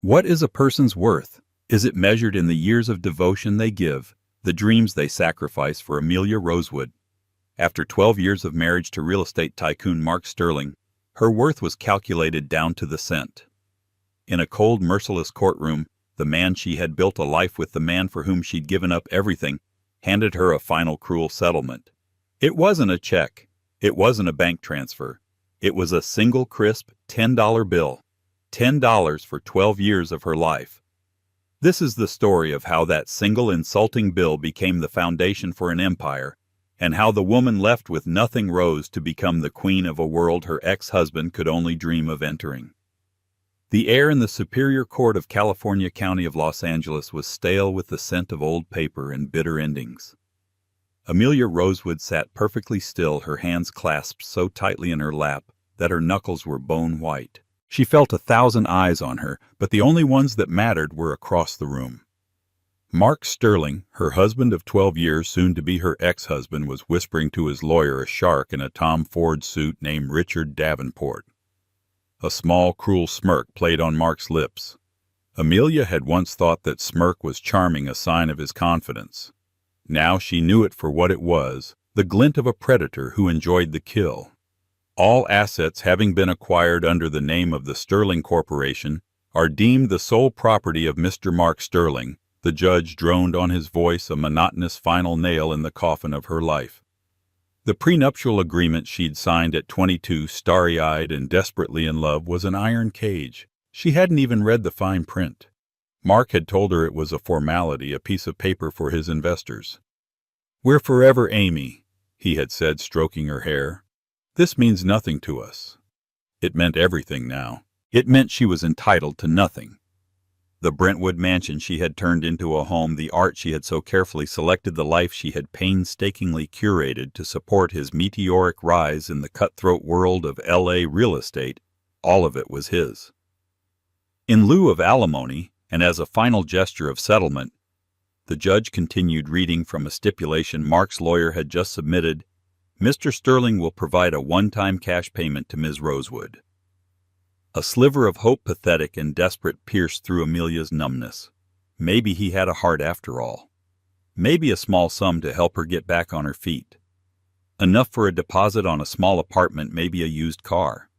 What is a person's worth? Is it measured in the years of devotion they give, the dreams they sacrifice for Amelia Rosewood? After 12 years of marriage to real estate tycoon Mark Sterling, her worth was calculated down to the cent. In a cold, merciless courtroom, the man she had built a life with, the man for whom she'd given up everything, handed her a final cruel settlement. It wasn't a check. It wasn't a bank transfer. It was a single crisp $10 bill. $10 for 12 years of her life. This is the story of how that single insulting bill became the foundation for an empire, and how the woman left with nothing rose to become the queen of a world her ex-husband could only dream of entering. The air in the Superior Court of California County of Los Angeles was stale with the scent of old paper and bitter endings. Amelia Rosewood sat perfectly still, her hands clasped so tightly in her lap that her knuckles were bone white. She felt 1,000 eyes on her, but the only ones that mattered were across the room. Mark Sterling, her husband of 12 years, soon to be her ex-husband, was whispering to his lawyer, a shark in a Tom Ford suit named Richard Davenport. A small, cruel smirk played on Mark's lips. Amelia had once thought that smirk was charming, a sign of his confidence. Now she knew it for what it was, the glint of a predator who enjoyed the kill. All assets having been acquired under the name of the Sterling Corporation are deemed the sole property of Mr. Mark Sterling. The judge droned on his voice, a monotonous final nail in the coffin of her life. The prenuptial agreement she'd signed at 22, starry-eyed and desperately in love, was an iron cage. She hadn't even read the fine print. Mark had told her it was a formality, a piece of paper for his investors. "We're forever Amy," he had said, stroking her hair. "This means nothing to us." It meant everything now. It meant she was entitled to nothing. The Brentwood mansion she had turned into a home, the art she had so carefully selected, the life she had painstakingly curated to support his meteoric rise in the cutthroat world of L.A. real estate, all of it was his. In lieu of alimony, and as a final gesture of settlement, the judge continued reading from a stipulation Mark's lawyer had just submitted. Mr. Sterling will provide a one-time cash payment to Ms. Rosewood. A sliver of hope, pathetic and desperate, pierced through Amelia's numbness. Maybe he had a heart after all. Maybe a small sum to help her get back on her feet. Enough for a deposit on a small apartment, maybe a used car.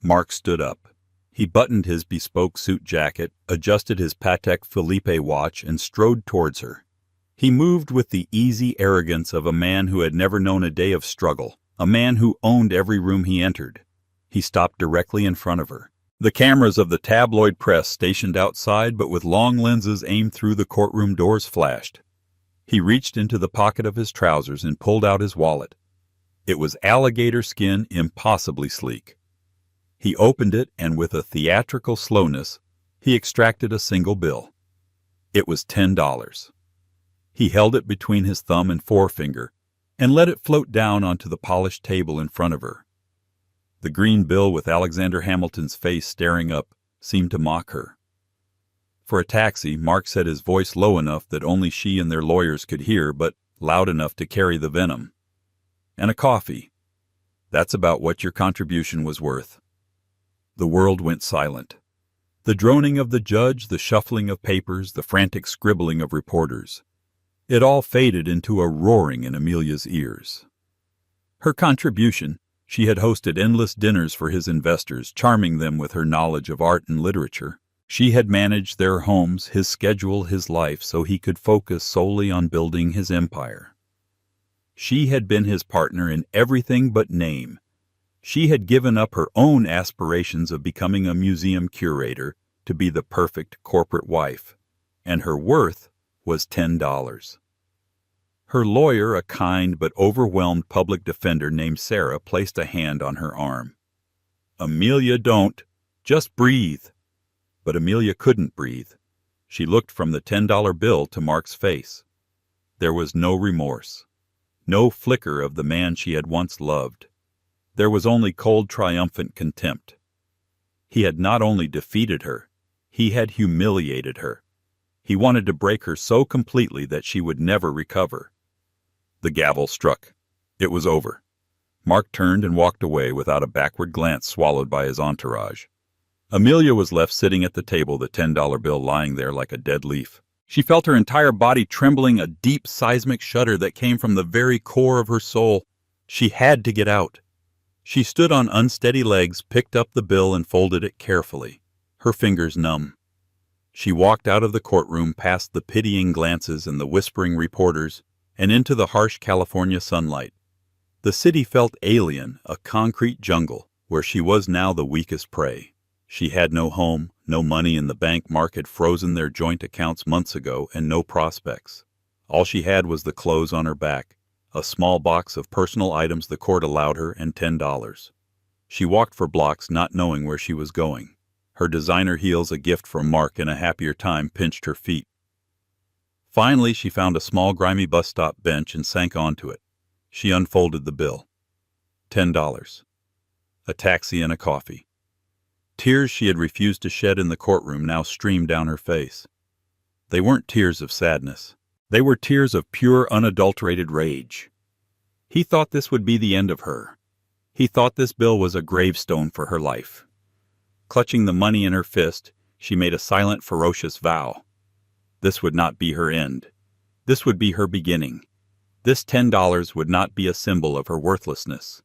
Mark stood up. He buttoned his bespoke suit jacket, adjusted his Patek Philippe watch, and strode towards her. He moved with the easy arrogance of a man who had never known a day of struggle, a man who owned every room he entered. He stopped directly in front of her. The cameras of the tabloid press stationed outside, but with long lenses aimed through the courtroom doors, flashed. He reached into the pocket of his trousers and pulled out his wallet. It was alligator skin, impossibly sleek. He opened it, and with a theatrical slowness, he extracted a single bill. It was $10. He held it between his thumb and forefinger and let it float down onto the polished table in front of her. The green bill with Alexander Hamilton's face staring up seemed to mock her. For a taxi, Mark said, his voice low enough that only she and their lawyers could hear, but loud enough to carry the venom. And a coffee. That's about what your contribution was worth. The world went silent. The droning of the judge, the shuffling of papers, the frantic scribbling of reporters. It all faded into a roaring in Amelia's ears. Her contribution: she had hosted endless dinners for his investors, charming them with her knowledge of art and literature. She had managed their homes, his schedule, his life, so he could focus solely on building his empire. She had been his partner in everything but name. She had given up her own aspirations of becoming a museum curator to be the perfect corporate wife, and her worth was $10. Her lawyer, a kind but overwhelmed public defender named Sarah, placed a hand on her arm. "Amelia, don't. Just breathe." But Amelia couldn't breathe. She looked from the $10 bill to Mark's face. There was no remorse, no flicker of the man she had once loved. There was only cold, triumphant contempt. He had not only defeated her, he had humiliated her. He wanted to break her so completely that she would never recover. The gavel struck. It was over. Mark turned and walked away without a backward glance, swallowed by his entourage. Amelia was left sitting at the table, the $10 bill lying there like a dead leaf. She felt her entire body trembling, a deep seismic shudder that came from the very core of her soul. She had to get out. She stood on unsteady legs, picked up the bill, and folded it carefully, her fingers numb. She walked out of the courtroom, past the pitying glances and the whispering reporters, and into the harsh California sunlight. The city felt alien, a concrete jungle, where she was now the weakest prey. She had no home, no money in the bank. Mark had frozen their joint accounts months ago, and no prospects. All she had was the clothes on her back, a small box of personal items the court allowed her, and $10. She walked for blocks, not knowing where she was going. Her designer heels, a gift from Mark in a happier time, pinched her feet. Finally, she found a small, grimy bus stop bench and sank onto it. She unfolded the bill. $10. A taxi and a coffee. Tears she had refused to shed in the courtroom now streamed down her face. They weren't tears of sadness. They were tears of pure, unadulterated rage. He thought this would be the end of her. He thought this bill was a gravestone for her life. Clutching the money in her fist, she made a silent, ferocious vow. This would not be her end. This would be her beginning. This $10 would not be a symbol of her worthlessness.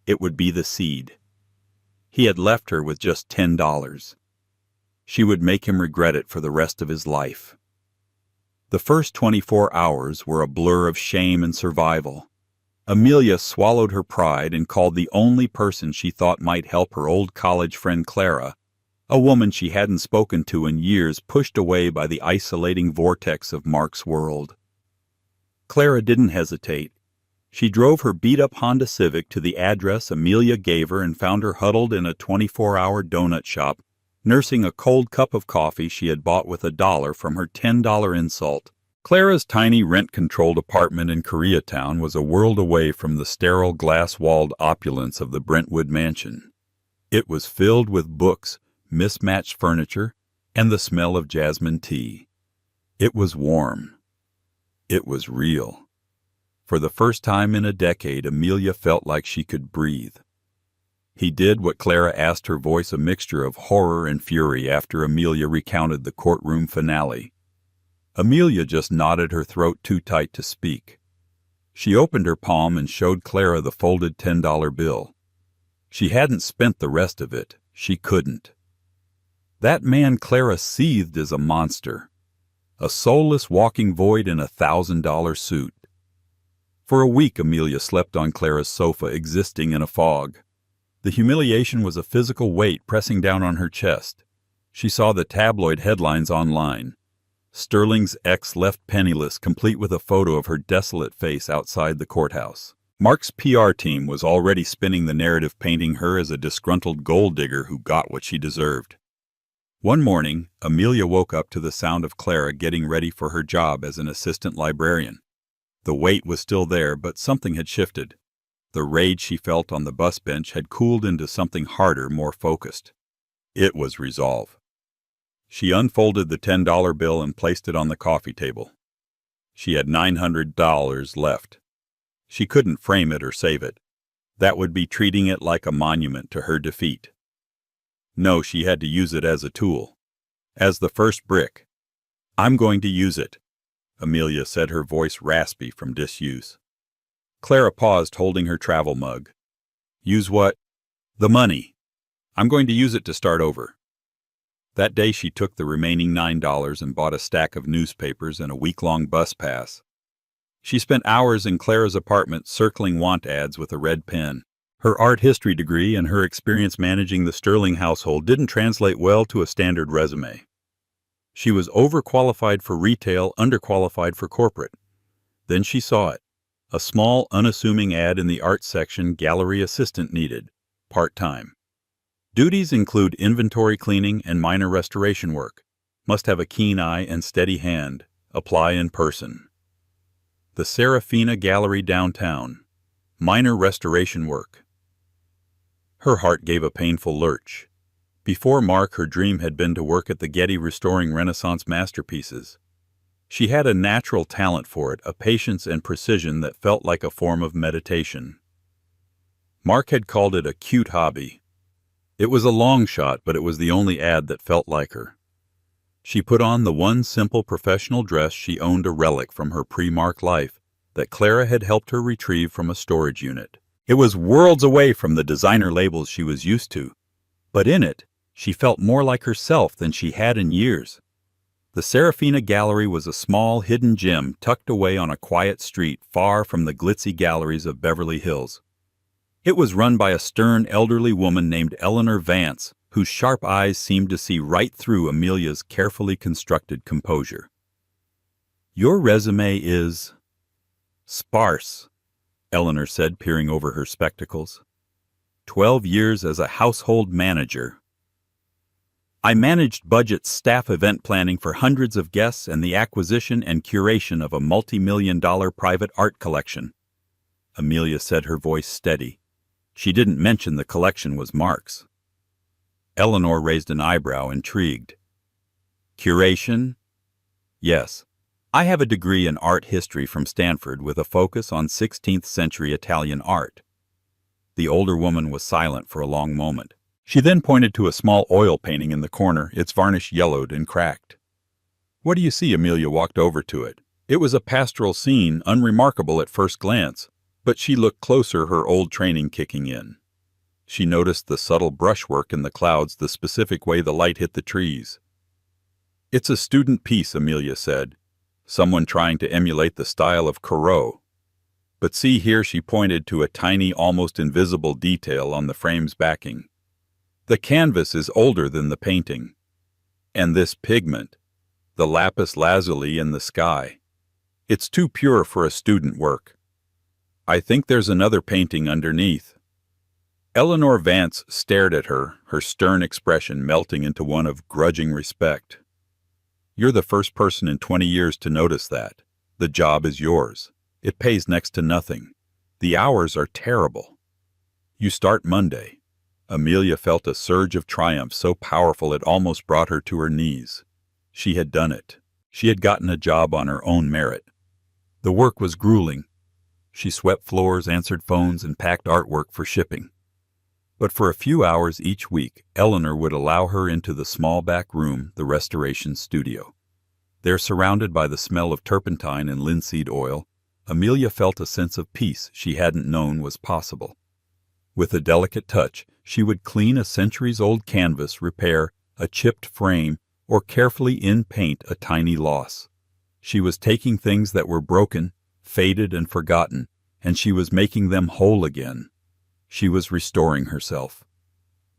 It would be the seed. He had left her with just $10. She would make him regret it for the rest of his life. The first 24 hours were a blur of shame and survival. Amelia swallowed her pride and called the only person she thought might help her old college friend Clara, a woman she hadn't spoken to in years, pushed away by the isolating vortex of Mark's world. Clara didn't hesitate. She drove her beat-up Honda Civic to the address Amelia gave her and found her huddled in a 24-hour donut shop, nursing a cold cup of coffee she had bought with $1 from her $10 insult. Clara's tiny rent-controlled apartment in Koreatown was a world away from the sterile, glass-walled opulence of the Brentwood mansion. It was filled with books, mismatched furniture, and the smell of jasmine tea. It was warm. It was real. For the first time in a decade, Amelia felt like she could breathe. He did what Clara asked, her voice a mixture of horror and fury after Amelia recounted the courtroom finale. Amelia just nodded, her throat too tight to speak. She opened her palm and showed Clara the folded $10 bill. She hadn't spent the rest of it. She couldn't. That man Clara seethed as a monster, a soulless walking void in a $1,000 suit. For a week, Amelia slept on Clara's sofa, existing in a fog. The humiliation was a physical weight pressing down on her chest. She saw the tabloid headlines online. Sterling's ex left penniless, complete with a photo of her desolate face outside the courthouse. Mark's PR team was already spinning the narrative, painting her as a disgruntled gold digger who got what she deserved. One morning, Amelia woke up to the sound of Clara getting ready for her job as an assistant librarian. The weight was still there, but something had shifted. The rage she felt on the bus bench had cooled into something harder, more focused. It was resolve. She unfolded the $10 bill and placed it on the coffee table. She had $900 left. She couldn't frame it or save it. That would be treating it like a monument to her defeat. No, she had to use it as a tool. As the first brick. "I'm going to use it," Amelia said, her voice raspy from disuse. Clara paused, holding her travel mug. "Use what?" "The money. I'm going to use it to start over." That day she took the remaining $9 and bought a stack of newspapers and a week-long bus pass. She spent hours in Clara's apartment circling want ads with a red pen. Her art history degree and her experience managing the Sterling household didn't translate well to a standard resume. She was overqualified for retail, underqualified for corporate. Then she saw it. A small, unassuming ad in the art section: gallery assistant needed, part-time. Duties include inventory cleaning and minor restoration work. Must have a keen eye and steady hand. Apply in person. The Serafina Gallery downtown. Minor restoration work. Her heart gave a painful lurch. Before Mark, her dream had been to work at the Getty restoring Renaissance masterpieces. She had a natural talent for it, a patience and precision that felt like a form of meditation. Mark had called it a cute hobby. It was a long shot, but it was the only ad that felt like her. She put on the one simple professional dress she owned, a relic from her pre-Mark life that Clara had helped her retrieve from a storage unit. It was worlds away from the designer labels she was used to, but in it, she felt more like herself than she had in years. The Serafina Gallery was a small, hidden gem tucked away on a quiet street far from the glitzy galleries of Beverly Hills. It was run by a stern, elderly woman named Eleanor Vance, whose sharp eyes seemed to see right through Amelia's carefully constructed composure. "Your resume is sparse," Eleanor said, peering over her spectacles. 12 years as a household manager. I managed budget staff event planning for hundreds of guests and the acquisition and curation of a multi-million-dollar private art collection. Amelia said, her voice steady. She didn't mention the collection was Mark's. Eleanor raised an eyebrow, intrigued. Curation? Yes. I have a degree in art history from Stanford with a focus on 16th century Italian art. The older woman was silent for a long moment. She then pointed to a small oil painting in the corner, its varnish yellowed and cracked. "What do you see?" Amelia walked over to it. It was a pastoral scene, unremarkable at first glance, but she looked closer, her old training kicking in. She noticed the subtle brushwork in the clouds, the specific way the light hit the trees. "It's a student piece," Amelia said. "Someone trying to emulate the style of Corot. But see here," she pointed to a tiny, almost invisible detail on the frame's backing. "The canvas is older than the painting. And this pigment, the lapis lazuli in the sky, it's too pure for a student work. I think there's another painting underneath." Eleanor Vance stared at her, her stern expression melting into one of grudging respect. "You're the first person in 20 years to notice that. The job is yours. It pays next to nothing. The hours are terrible. You start Monday." Amelia felt a surge of triumph so powerful it almost brought her to her knees. She had done it. She had gotten a job on her own merit. The work was grueling. She swept floors, answered phones, and packed artwork for shipping. But for a few hours each week, Eleanor would allow her into the small back room, the restoration studio. There, surrounded by the smell of turpentine and linseed oil, Amelia felt a sense of peace she hadn't known was possible. With a delicate touch, she would clean a centuries-old canvas, repair a chipped frame, or carefully in-paint a tiny loss. She was taking things that were broken, faded, and forgotten, and she was making them whole again. She was restoring herself.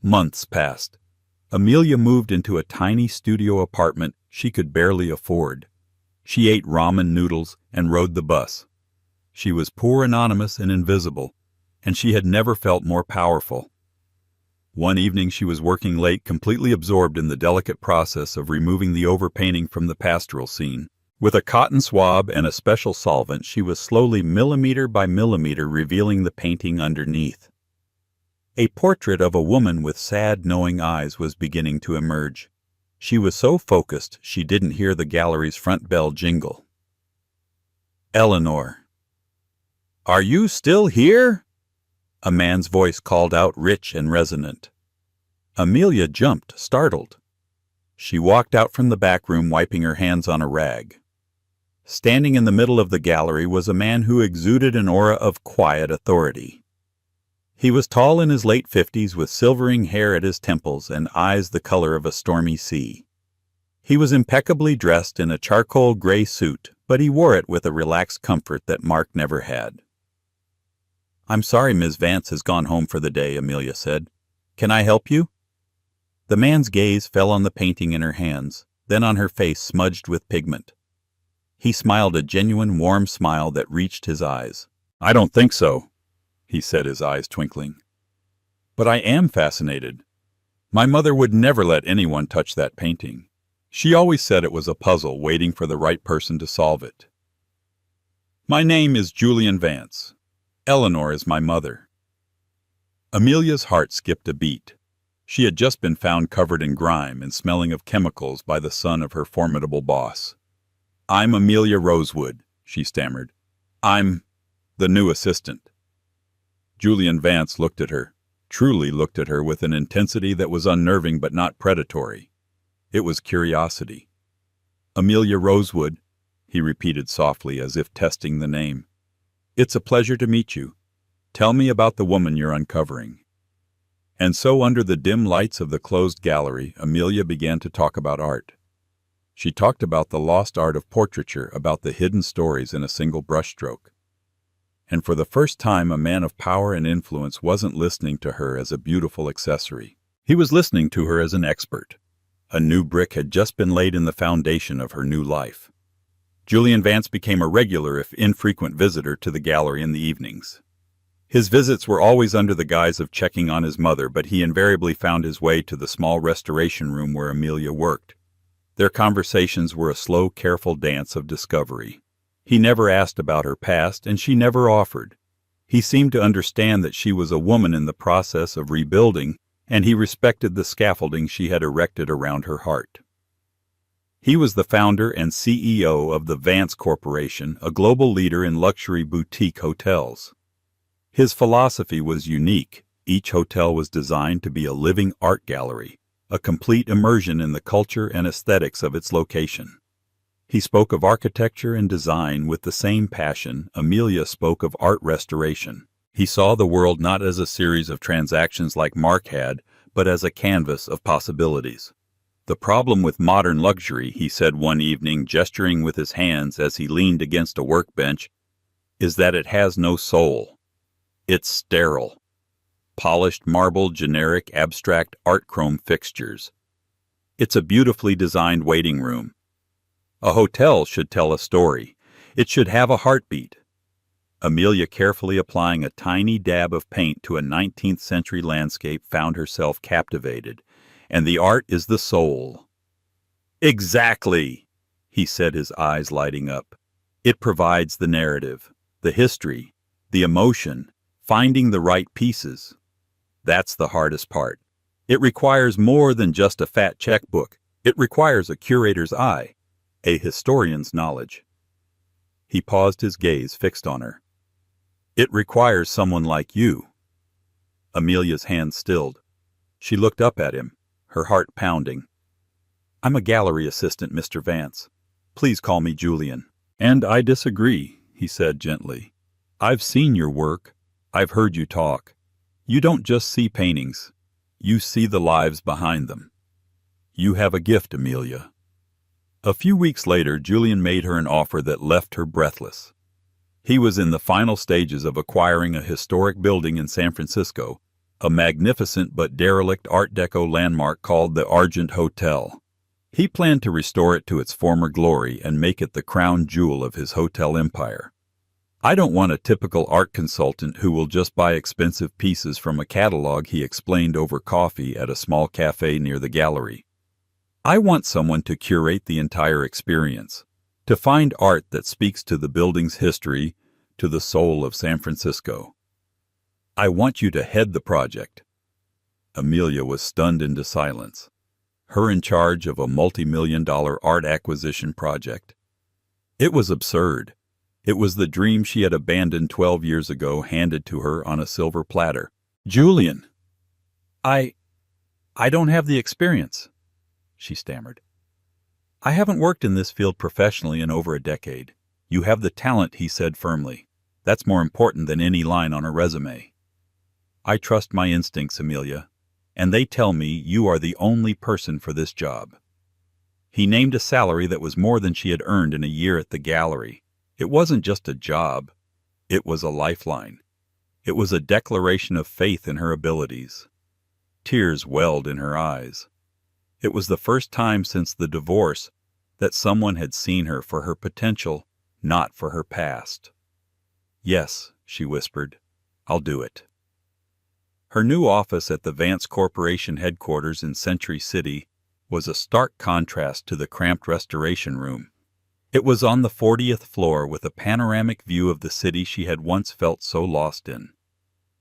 Months passed. Amelia moved into a tiny studio apartment she could barely afford. She ate ramen noodles and rode the bus. She was poor, anonymous, and invisible, and she had never felt more powerful. One evening she was working late, completely absorbed in the delicate process of removing the overpainting from the pastoral scene. With a cotton swab and a special solvent, she was slowly, millimeter by millimeter, revealing the painting underneath. A portrait of a woman with sad, knowing eyes was beginning to emerge. She was so focused she didn't hear the gallery's front bell jingle. "Eleanor." "Are you still here?" A man's voice called out, rich and resonant. Amelia jumped, startled. She walked out from the back room, wiping her hands on a rag. Standing in the middle of the gallery was a man who exuded an aura of quiet authority. He was tall, in his late 50s, with silvering hair at his temples and eyes the color of a stormy sea. He was impeccably dressed in a charcoal gray suit, but he wore it with a relaxed comfort that Mark never had. "I'm sorry Ms. Vance has gone home for the day," Amelia said. "Can I help you?" The man's gaze fell on the painting in her hands, then on her face smudged with pigment. He smiled, a genuine, warm smile that reached his eyes. "I don't think so," he said, his eyes twinkling. "But I am fascinated. My mother would never let anyone touch that painting. She always said it was a puzzle waiting for the right person to solve it. My name is Julian Vance. Eleanor is my mother." Amelia's heart skipped a beat. She had just been found covered in grime and smelling of chemicals by the son of her formidable boss. "I'm Amelia Rosewood," she stammered. "I'm the new assistant." Julian Vance looked at her. truly looked at her with an intensity that was unnerving but not predatory. It was curiosity. "Amelia Rosewood," he repeated softly as if testing the name. "It's a pleasure to meet you. Tell me about the woman you're uncovering." And so under the dim lights of the closed gallery, Amelia began to talk about art. She talked about the lost art of portraiture, about the hidden stories in a single brushstroke. And for the first time, a man of power and influence wasn't listening to her as a beautiful accessory. He was listening to her as an expert. A new brick had just been laid in the foundation of her new life. Julian Vance became a regular, if infrequent, visitor to the gallery in the evenings. His visits were always under the guise of checking on his mother, but he invariably found his way to the small restoration room where Amelia worked. Their conversations were a slow, careful dance of discovery. He never asked about her past, and she never offered. He seemed to understand that she was a woman in the process of rebuilding, and he respected the scaffolding she had erected around her heart. He was the founder and CEO of the Vance Corporation, a global leader in luxury boutique hotels. His philosophy was unique. Each hotel was designed to be a living art gallery, a complete immersion in the culture and aesthetics of its location. He spoke of architecture and design with the same passion Amelia spoke of art restoration. He saw the world not as a series of transactions like Mark had, but as a canvas of possibilities. "The problem with modern luxury," he said one evening, gesturing with his hands as he leaned against a workbench, "is that it has no soul. It's sterile. Polished marble, generic, abstract art chrome fixtures. It's a beautifully designed waiting room. A hotel should tell a story. It should have a heartbeat." Amelia, carefully applying a tiny dab of paint to a 19th century landscape, found herself captivated. "And the art is the soul." "Exactly," he said, his eyes lighting up. "It provides the narrative, the history, the emotion, finding the right pieces. That's the hardest part. It requires more than just a fat checkbook. It requires a curator's eye, a historian's knowledge." He paused, his gaze fixed on her. "It requires someone like you." Amelia's hand stilled. She looked up at him, her heart pounding. "I'm a gallery assistant, Mr. Vance. Please call me Julian." "And I disagree," he said gently. "I've seen your work. I've heard you talk. You don't just see paintings. You see the lives behind them. You have a gift, Amelia." A few weeks later, Julian made her an offer that left her breathless. He was in the final stages of acquiring a historic building in San Francisco, a magnificent but derelict Art Deco landmark called the Argent Hotel. He planned to restore it to its former glory and make it the crown jewel of his hotel empire. "I don't want a typical art consultant who will just buy expensive pieces from a catalog," he explained over coffee at a small cafe near the gallery. "I want someone to curate the entire experience, to find art that speaks to the building's history, to the soul of San Francisco. I want you to head the project." Amelia was stunned into silence. Her in charge of a multi-million-dollar art acquisition project. It was absurd. It was the dream she had abandoned 12 years ago, handed to her on a silver platter. "Julian, I don't have the experience," she stammered. "I haven't worked in this field professionally in over a decade." "You have the talent," he said firmly. "That's more important than any line on a resume." "I trust my instincts, Amelia, and they tell me you are the only person for this job." He named a salary that was more than she had earned in a year at the gallery. It wasn't just a job. It was a lifeline. It was a declaration of faith in her abilities. Tears welled in her eyes. It was the first time since the divorce that someone had seen her for her potential, not for her past. "Yes," she whispered, "I'll do it." Her new office at the Vance Corporation headquarters in Century City was a stark contrast to the cramped restoration room. It was on the 40th floor with a panoramic view of the city she had once felt so lost in.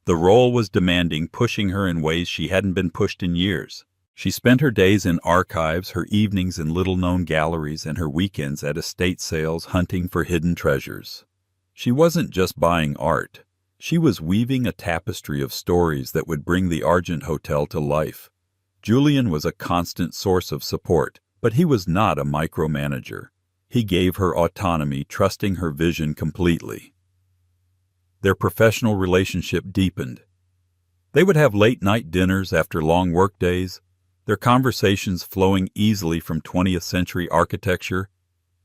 The role was demanding, pushing her in ways she hadn't been pushed in years. She spent her days in archives, her evenings in little-known galleries, and her weekends at estate sales hunting for hidden treasures. She wasn't just buying art. She was weaving a tapestry of stories that would bring the Argent Hotel to life. Julian was a constant source of support, but he was not a micromanager. He gave her autonomy, trusting her vision completely. Their professional relationship deepened. They would have late-night dinners after long workdays, their conversations flowing easily from 20th century architecture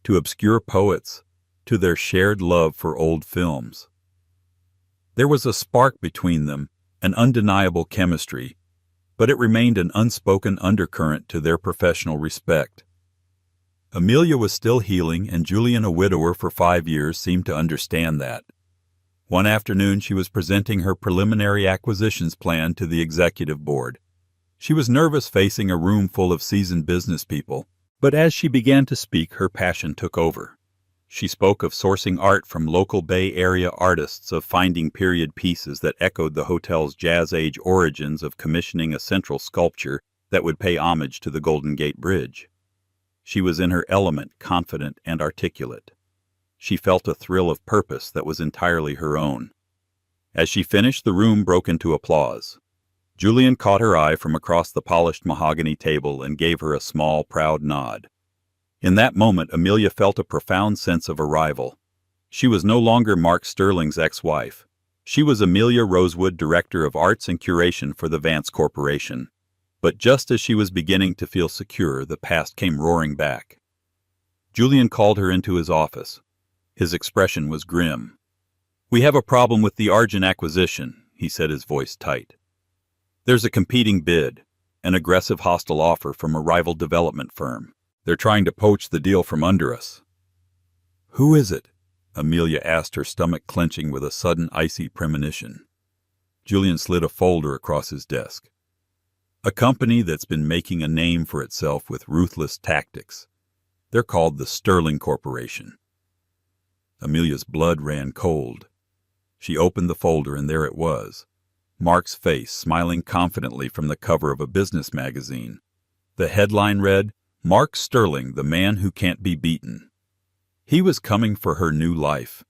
to obscure poets to their shared love for old films. There was a spark between them, an undeniable chemistry, but it remained an unspoken undercurrent to their professional respect. Amelia was still healing, and Julian, a widower for 5 years, seemed to understand that. One afternoon she was presenting her preliminary acquisitions plan to the executive board. She was nervous facing a room full of seasoned business people, but as she began to speak, her passion took over. She spoke of sourcing art from local Bay Area artists, of finding period pieces that echoed the hotel's Jazz Age origins, of commissioning a central sculpture that would pay homage to the Golden Gate Bridge. She was in her element, confident and articulate. She felt a thrill of purpose that was entirely her own. As she finished, the room broke into applause. Julian caught her eye from across the polished mahogany table and gave her a small, proud nod. In that moment, Amelia felt a profound sense of arrival. She was no longer Mark Sterling's ex-wife. She was Amelia Rosewood, Director of Arts and Curation for the Vance Corporation. But just as she was beginning to feel secure, the past came roaring back. Julian called her into his office. His expression was grim. "We have a problem with the Argent acquisition," he said, his voice tight. "There's a competing bid, an aggressive hostile offer from a rival development firm. They're trying to poach the deal from under us." "Who is it?" Amelia asked, her stomach clenching with a sudden icy premonition. Julian slid a folder across his desk. "A company that's been making a name for itself with ruthless tactics. They're called the Sterling Corporation." Amelia's blood ran cold. She opened the folder, and there it was, Mark's face smiling confidently from the cover of a business magazine. The headline read, "Mark Sterling, the man who can't be beaten." He was coming for her new life.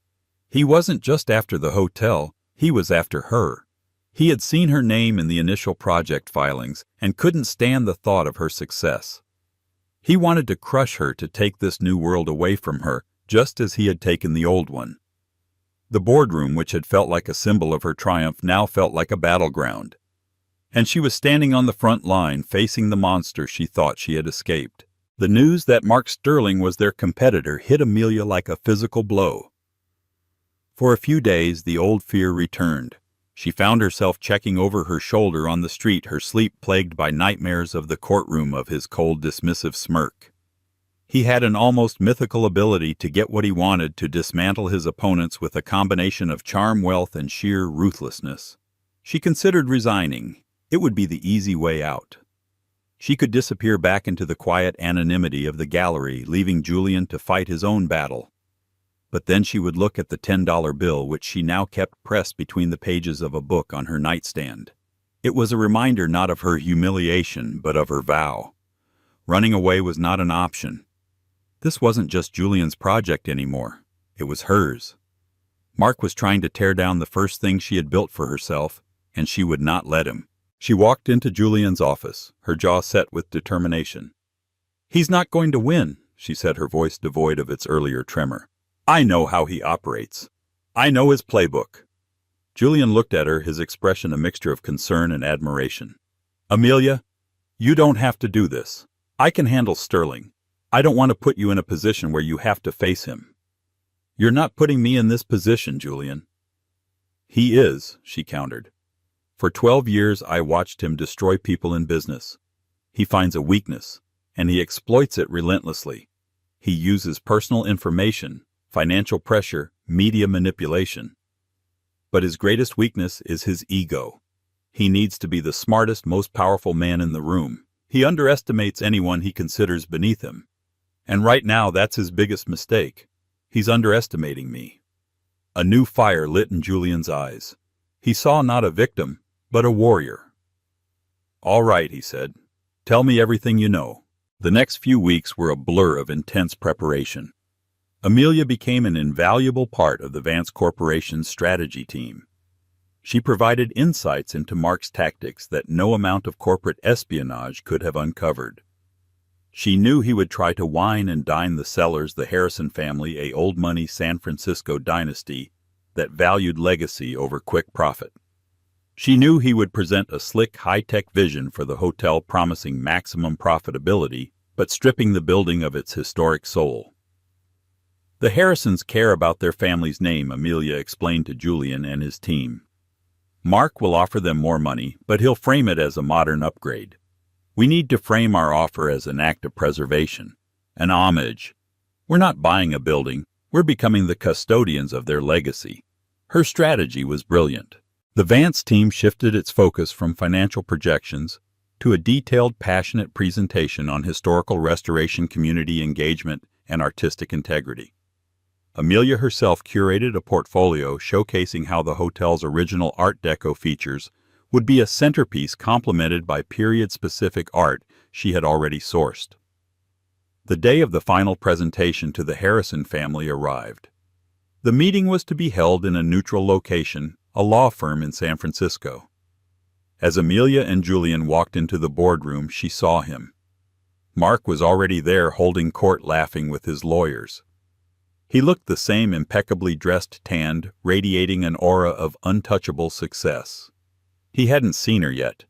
He wasn't just after the hotel, he was after her. He had seen her name in the initial project filings and couldn't stand the thought of her success. He wanted to crush her, to take this new world away from her, just as he had taken the old one. The boardroom, which had felt like a symbol of her triumph, now felt like a battleground. And she was standing on the front line, facing the monster she thought she had escaped. The news that Mark Sterling was their competitor hit Amelia like a physical blow. For a few days, the old fear returned. She found herself checking over her shoulder on the street, her sleep plagued by nightmares of the courtroom, of his cold, dismissive smirk. He had an almost mythical ability to get what he wanted, to dismantle his opponents with a combination of charm, wealth, and sheer ruthlessness. She considered resigning. It would be the easy way out. She could disappear back into the quiet anonymity of the gallery, leaving Julian to fight his own battle. But then she would look at the $10 bill, which she now kept pressed between the pages of a book on her nightstand. It was a reminder not of her humiliation, but of her vow. Running away was not an option. This wasn't just Julian's project anymore. It was hers. Mark was trying to tear down the first thing she had built for herself, and she would not let him. She walked into Julian's office, her jaw set with determination. "He's not going to win," she said, her voice devoid of its earlier tremor. "I know how he operates. I know his playbook." Julian looked at her, his expression a mixture of concern and admiration. "Amelia, you don't have to do this. I can handle Sterling. I don't want to put you in a position where you have to face him." "You're not putting me in this position, Julian." "He is," she countered. "For 12 years I watched him destroy people in business. He finds a weakness, and he exploits it relentlessly. He uses personal information, financial pressure, media manipulation. But his greatest weakness is his ego. He needs to be the smartest, most powerful man in the room. He underestimates anyone he considers beneath him. And right now, that's his biggest mistake. He's underestimating me." A new fire lit in Julian's eyes. He saw not a victim, but a warrior. "All right," he said. "Tell me everything you know." The next few weeks were a blur of intense preparation. Amelia became an invaluable part of the Vance Corporation's strategy team. She provided insights into Mark's tactics that no amount of corporate espionage could have uncovered. She knew he would try to wine and dine the Sellers, the Harrison family, a old-money San Francisco dynasty that valued legacy over quick profit. She knew he would present a slick, high-tech vision for the hotel promising maximum profitability, but stripping the building of its historic soul. The Harrisons care about their family's name, Amelia explained to Julian and his team. Mark will offer them more money, but he'll frame it as a modern upgrade. We need to frame our offer as an act of preservation, an homage. We're not buying a building, we're becoming the custodians of their legacy. Her strategy was brilliant. The Vance team shifted its focus from financial projections to a detailed, passionate presentation on historical restoration, community engagement, and artistic integrity. Amelia herself curated a portfolio showcasing how the hotel's original Art Deco features would be a centerpiece complemented by period-specific art she had already sourced. The day of the final presentation to the Harrison family arrived. The meeting was to be held in a neutral location, a law firm in San Francisco. As Amelia and Julian walked into the boardroom, she saw him. Mark was already there holding court, laughing with his lawyers. He looked the same, impeccably dressed, tanned, radiating an aura of untouchable success. He hadn't seen her yet.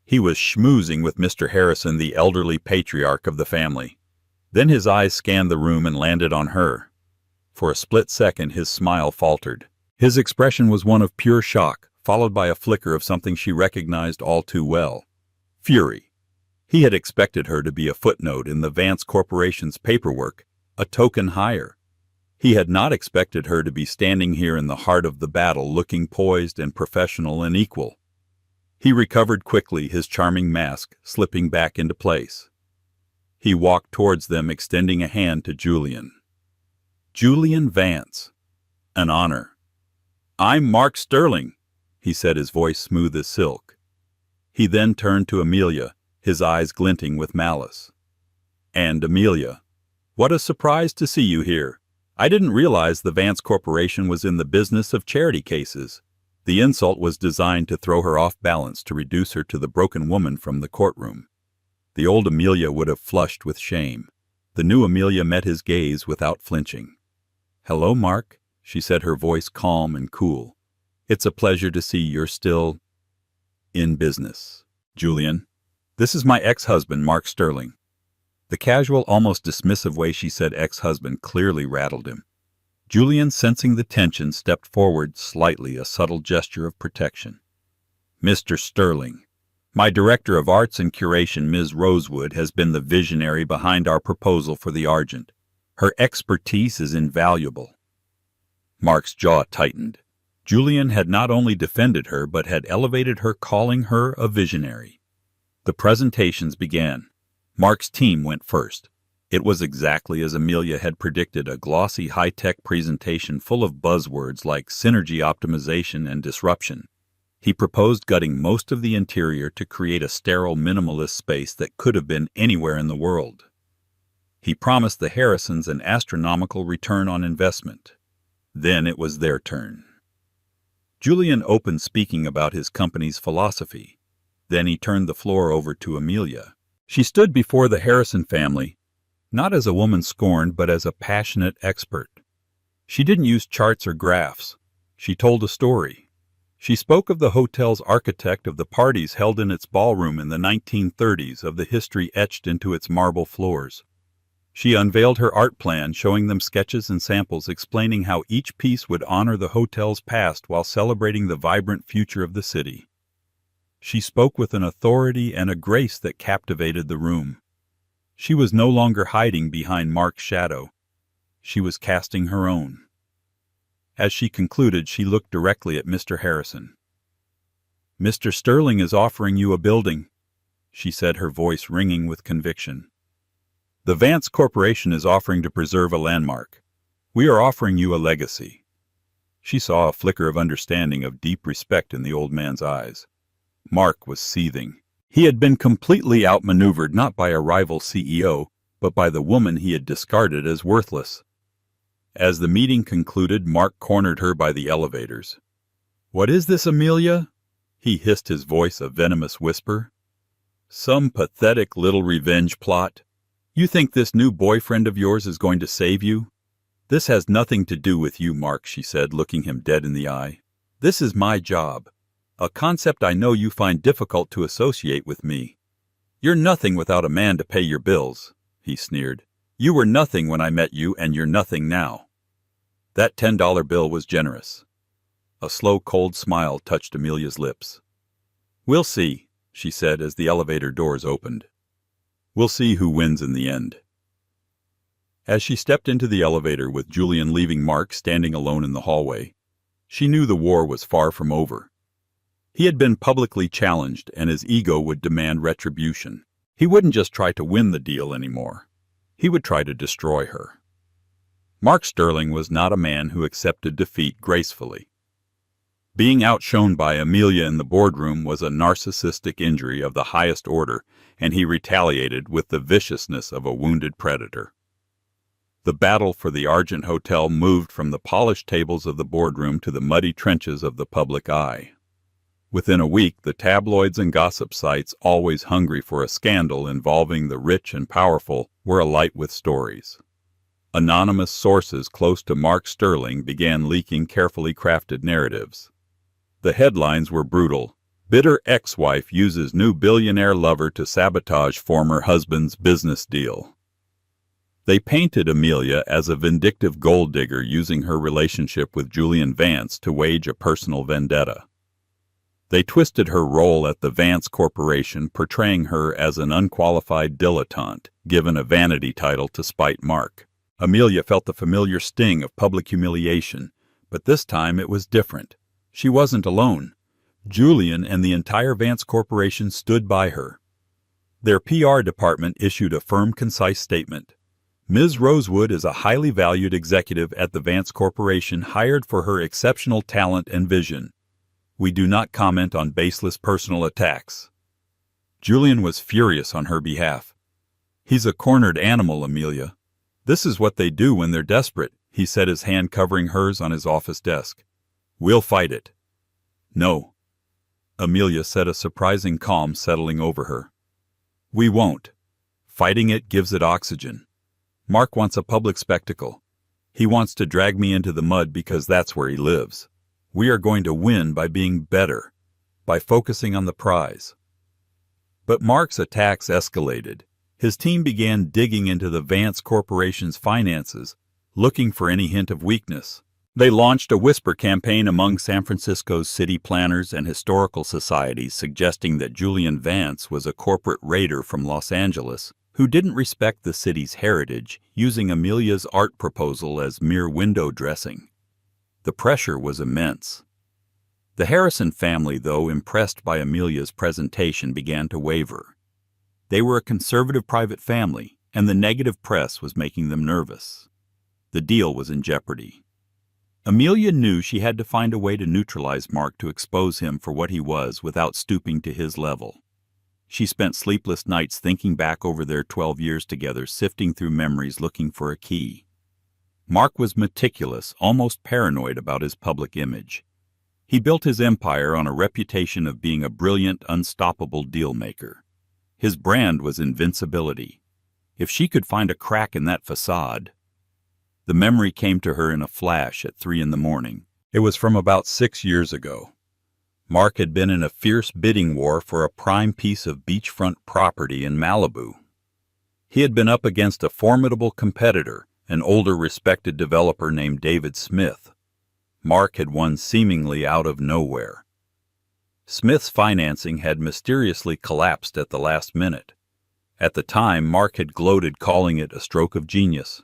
He was schmoozing with Mr. Harrison, the elderly patriarch of the family. Then his eyes scanned the room and landed on her. For a split second, his smile faltered. His expression was one of pure shock, followed by a flicker of something she recognized all too well: fury. He had expected her to be a footnote in the Vance Corporation's paperwork, a token hire. He had not expected her to be standing here in the heart of the battle, looking poised and professional and equal. He recovered quickly, his charming mask slipping back into place. He walked towards them, extending a hand to Julian. "Julian Vance. An honor." "I'm Mark Sterling," he said, his voice smooth as silk. He then turned to Amelia, his eyes glinting with malice. "And Amelia, what a surprise to see you here. I didn't realize the Vance Corporation was in the business of charity cases." The insult was designed to throw her off balance, to reduce her to the broken woman from the courtroom. The old Amelia would have flushed with shame. The new Amelia met his gaze without flinching. "Hello, Mark," she said, her voice calm and cool. "It's a pleasure to see you're still in business. Julian, this is my ex-husband, Mark Sterling." The casual, almost dismissive way she said ex-husband clearly rattled him. Julian, sensing the tension, stepped forward slightly, a subtle gesture of protection. "Mr. Sterling, my director of arts and curation, Ms. Rosewood, has been the visionary behind our proposal for the Argent. Her expertise is invaluable." Mark's jaw tightened. Julian had not only defended her, but had elevated her, calling her a visionary. The presentations began. Mark's team went first. It was exactly as Amelia had predicted, a glossy, high-tech presentation full of buzzwords like synergy, optimization, and disruption. He proposed gutting most of the interior to create a sterile, minimalist space that could have been anywhere in the world. He promised the Harrisons an astronomical return on investment. Then it was their turn. Julian opened, speaking about his company's philosophy. Then he turned the floor over to Amelia. She stood before the Harrison family, not as a woman scorned, but as a passionate expert. She didn't use charts or graphs. She told a story. She spoke of the hotel's architect, of the parties held in its ballroom in the 1930s, of the history etched into its marble floors. She unveiled her art plan, showing them sketches and samples, explaining how each piece would honor the hotel's past while celebrating the vibrant future of the city. She spoke with an authority and a grace that captivated the room. She was no longer hiding behind Mark's shadow. She was casting her own. As she concluded, she looked directly at Mr. Harrison. "Mr. Sterling is offering you a building," she said, her voice ringing with conviction. "The Vance Corporation is offering to preserve a landmark. We are offering you a legacy." She saw a flicker of understanding, of deep respect in the old man's eyes. Mark was seething. He had been completely outmaneuvered, not by a rival CEO, but by the woman he had discarded as worthless. As the meeting concluded, Mark cornered her by the elevators. "What is this, Amelia?" he hissed, his voice a venomous whisper. "Some pathetic little revenge plot? You think this new boyfriend of yours is going to save you?" "This has nothing to do with you, Mark," she said, looking him dead in the eye. "This is my job, a concept I know you find difficult to associate with me. You're nothing without a man to pay your bills," he sneered. "You were nothing when I met you, and you're nothing now." That $10 bill was generous. A slow, cold smile touched Amelia's lips. "We'll see," she said as the elevator doors opened. "We'll see who wins in the end." As she stepped into the elevator with Julian leaving Mark standing alone in the hallway, she knew the war was far from over. He had been publicly challenged, and his ego would demand retribution. He wouldn't just try to win the deal anymore. He would try to destroy her. Mark Sterling was not a man who accepted defeat gracefully. Being outshone by Amelia in the boardroom was a narcissistic injury of the highest order, and he retaliated with the viciousness of a wounded predator. The battle for the Argent Hotel moved from the polished tables of the boardroom to the muddy trenches of the public eye. Within a week, the tabloids and gossip sites, always hungry for a scandal involving the rich and powerful, were alight with stories. Anonymous sources close to Mark Sterling began leaking carefully crafted narratives. The headlines were brutal. "Bitter ex-wife uses new billionaire lover to sabotage former husband's business deal." They painted Amelia as a vindictive gold digger using her relationship with Julian Vance to wage a personal vendetta. They twisted her role at the Vance Corporation, portraying her as an unqualified dilettante, given a vanity title to spite Mark. Amelia felt the familiar sting of public humiliation, but this time it was different. She wasn't alone. Julian and the entire Vance Corporation stood by her. Their PR department issued a firm, concise statement. "Ms. Rosewood is a highly valued executive at the Vance Corporation, hired for her exceptional talent and vision. We do not comment on baseless personal attacks." Julian was furious on her behalf. "He's a cornered animal, Amelia. This is what they do when they're desperate," he said, his hand covering hers on his office desk. "We'll fight it." "No," Amelia said, a surprising calm settling over her. "We won't. Fighting it gives it oxygen. Mark wants a public spectacle. He wants to drag me into the mud because that's where he lives. We are going to win by being better, by focusing on the prize." But Mark's attacks escalated. His team began digging into the Vance Corporation's finances, looking for any hint of weakness. They launched a whisper campaign among San Francisco's city planners and historical societies, suggesting that Julian Vance was a corporate raider from Los Angeles who didn't respect the city's heritage, using Amelia's art proposal as mere window dressing. The pressure was immense. The Harrison family, though impressed by Amelia's presentation, began to waver. They were a conservative private family, and the negative press was making them nervous. The deal was in jeopardy. Amelia knew she had to find a way to neutralize Mark, to expose him for what he was without stooping to his level. She spent sleepless nights thinking back over their 12 years together, sifting through memories looking for a key. Mark was meticulous, almost paranoid about his public image. He built his empire on a reputation of being a brilliant, unstoppable deal-maker. His brand was invincibility. If she could find a crack in that facade... The memory came to her in a flash at 3 a.m. It was from about 6 years ago. Mark had been in a fierce bidding war for a prime piece of beachfront property in Malibu. He had been up against a formidable competitor, an older respected developer named David Smith. Mark had won seemingly out of nowhere. Smith's financing had mysteriously collapsed at the last minute. At the time, Mark had gloated, calling it a stroke of genius.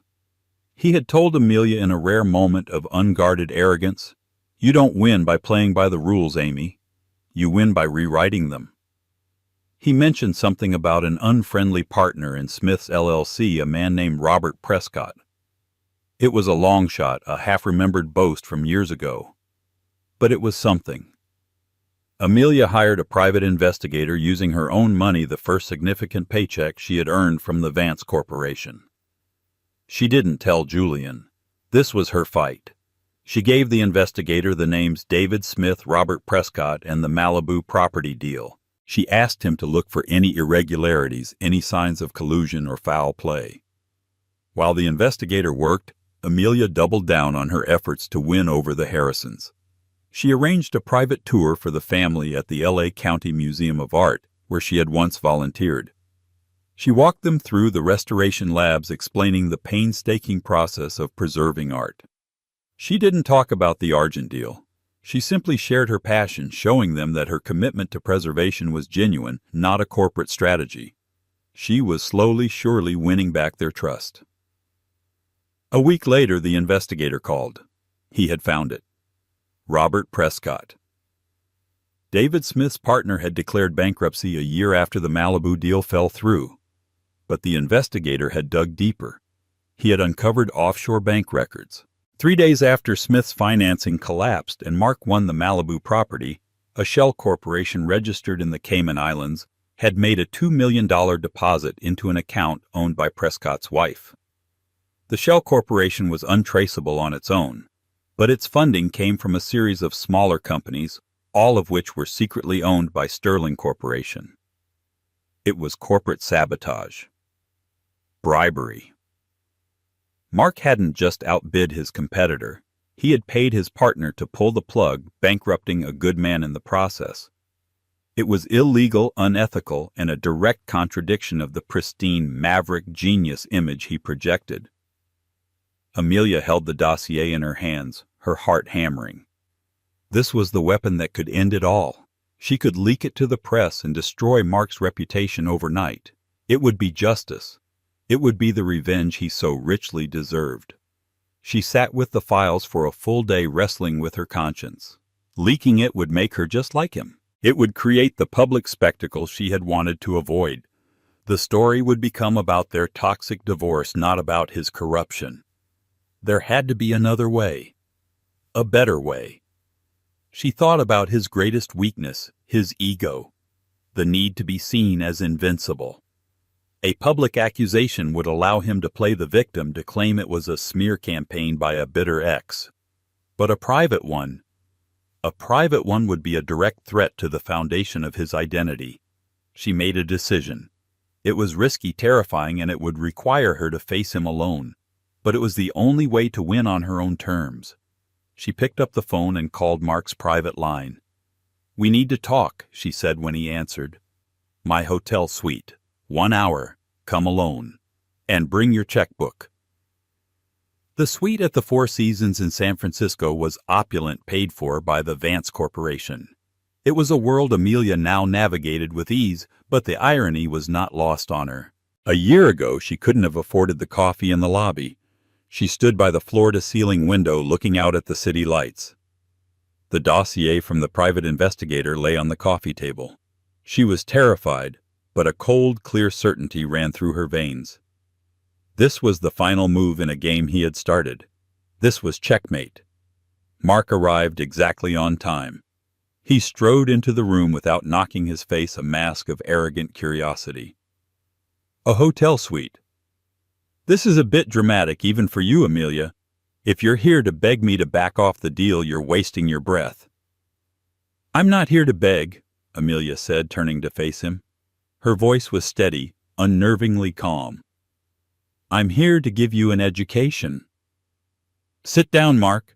He had told Amelia in a rare moment of unguarded arrogance, "You don't win by playing by the rules, Amy. You win by rewriting them." He mentioned something about an unfriendly partner in Smith's LLC, a man named Robert Prescott. It was a long shot, a half-remembered boast from years ago. But it was something. Amelia hired a private investigator, using her own money, the first significant paycheck she had earned from the Vance Corporation. She didn't tell Julian. This was her fight. She gave the investigator the names David Smith, Robert Prescott, and the Malibu property deal. She asked him to look for any irregularities, any signs of collusion or foul play. While the investigator worked, Amelia doubled down on her efforts to win over the Harrisons. She arranged a private tour for the family at the LA County Museum of Art, where she had once volunteered. She walked them through the restoration labs, explaining the painstaking process of preserving art. She didn't talk about the Argent deal. She simply shared her passion, showing them that her commitment to preservation was genuine, not a corporate strategy. She was slowly, surely winning back their trust. A week later, the investigator called. He had found it. Robert Prescott. David Smith's partner had declared bankruptcy a year after the Malibu deal fell through. But the investigator had dug deeper. He had uncovered offshore bank records. 3 days after Smith's financing collapsed and Mark won the Malibu property, a shell corporation registered in the Cayman Islands had made a $2 million deposit into an account owned by Prescott's wife. The shell corporation was untraceable on its own, but its funding came from a series of smaller companies, all of which were secretly owned by Sterling Corporation. It was corporate sabotage. Bribery. Mark hadn't just outbid his competitor. He had paid his partner to pull the plug, bankrupting a good man in the process. It was illegal, unethical, and a direct contradiction of the pristine, maverick genius image he projected. Amelia held the dossier in her hands, her heart hammering. This was the weapon that could end it all. She could leak it to the press and destroy Mark's reputation overnight. It would be justice. It would be the revenge he so richly deserved. She sat with the files for a full day, wrestling with her conscience. Leaking it would make her just like him. It would create the public spectacle she had wanted to avoid. The story would become about their toxic divorce, not about his corruption. There had to be another way. A better way. She thought about his greatest weakness, his ego. The need to be seen as invincible. A public accusation would allow him to play the victim, to claim it was a smear campaign by a bitter ex. But a private one would be a direct threat to the foundation of his identity. She made a decision. It was risky, terrifying, and it would require her to face him alone. But it was the only way to win on her own terms. She picked up the phone and called Mark's private line. "We need to talk," she said when he answered. "My hotel suite. 1 hour. Come alone. And bring your checkbook." The suite at the Four Seasons in San Francisco was opulent, paid for by the Vance Corporation. It was a world Amelia now navigated with ease, but the irony was not lost on her. A year ago, she couldn't have afforded the coffee in the lobby. She stood by the floor-to-ceiling window looking out at the city lights. The dossier from the private investigator lay on the coffee table. She was terrified, but a cold, clear certainty ran through her veins. This was the final move in a game he had started. This was checkmate. Mark arrived exactly on time. He strode into the room without knocking his face a mask of arrogant curiosity. "A hotel suite. This is a bit dramatic even for you, Amelia. If you're here to beg me to back off the deal, you're wasting your breath." "I'm not here to beg," Amelia said, turning to face him. Her voice was steady, unnervingly calm. "I'm here to give you an education." "Sit down, Mark."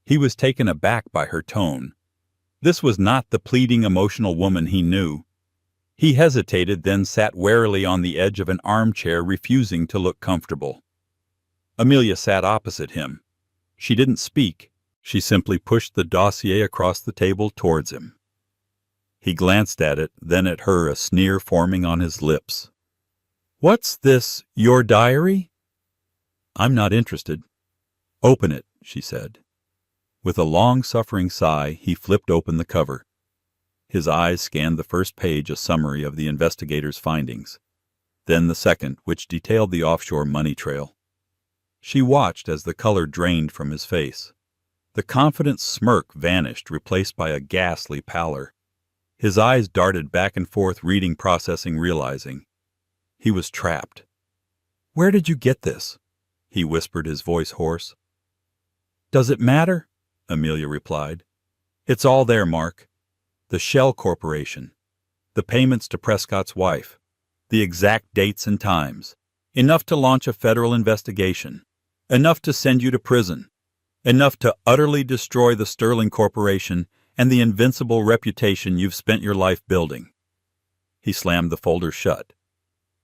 He was taken aback by her tone. This was not the pleading, emotional woman he knew. He hesitated, then sat warily on the edge of an armchair, refusing to look comfortable. Amelia sat opposite him. She didn't speak. She simply pushed the dossier across the table towards him. He glanced at it, then at her, a sneer forming on his lips. "What's this, your diary?" "I'm not interested." "Open it," she said. With a long-suffering sigh, he flipped open the cover. His eyes scanned the first page, a summary of the investigator's findings. Then the second, which detailed the offshore money trail. She watched as the color drained from his face. The confident smirk vanished, replaced by a ghastly pallor. His eyes darted back and forth, reading, processing, realizing. He was trapped. "Where did you get this?" he whispered, his voice hoarse. Does it matter? Amelia replied. It's all there, Mark. The Shell Corporation, the payments to Prescott's wife, the exact dates and times, enough to launch a federal investigation, enough to send you to prison, enough to utterly destroy the Sterling Corporation and the invincible reputation you've spent your life building. He slammed the folder shut.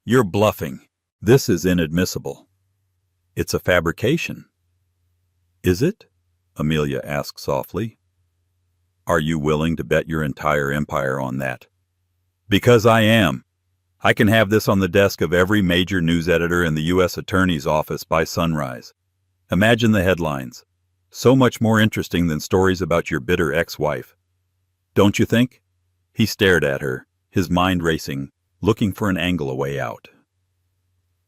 You're bluffing. This is inadmissible. It's a fabrication. Is it? Amelia asked softly. Are you willing to bet your entire empire on that? Because I am. I can have this on the desk of every major news editor in the U.S. Attorney's Office by sunrise. Imagine the headlines. So much more interesting than stories about your bitter ex-wife. Don't you think? He stared at her, his mind racing, looking for an angle a way out.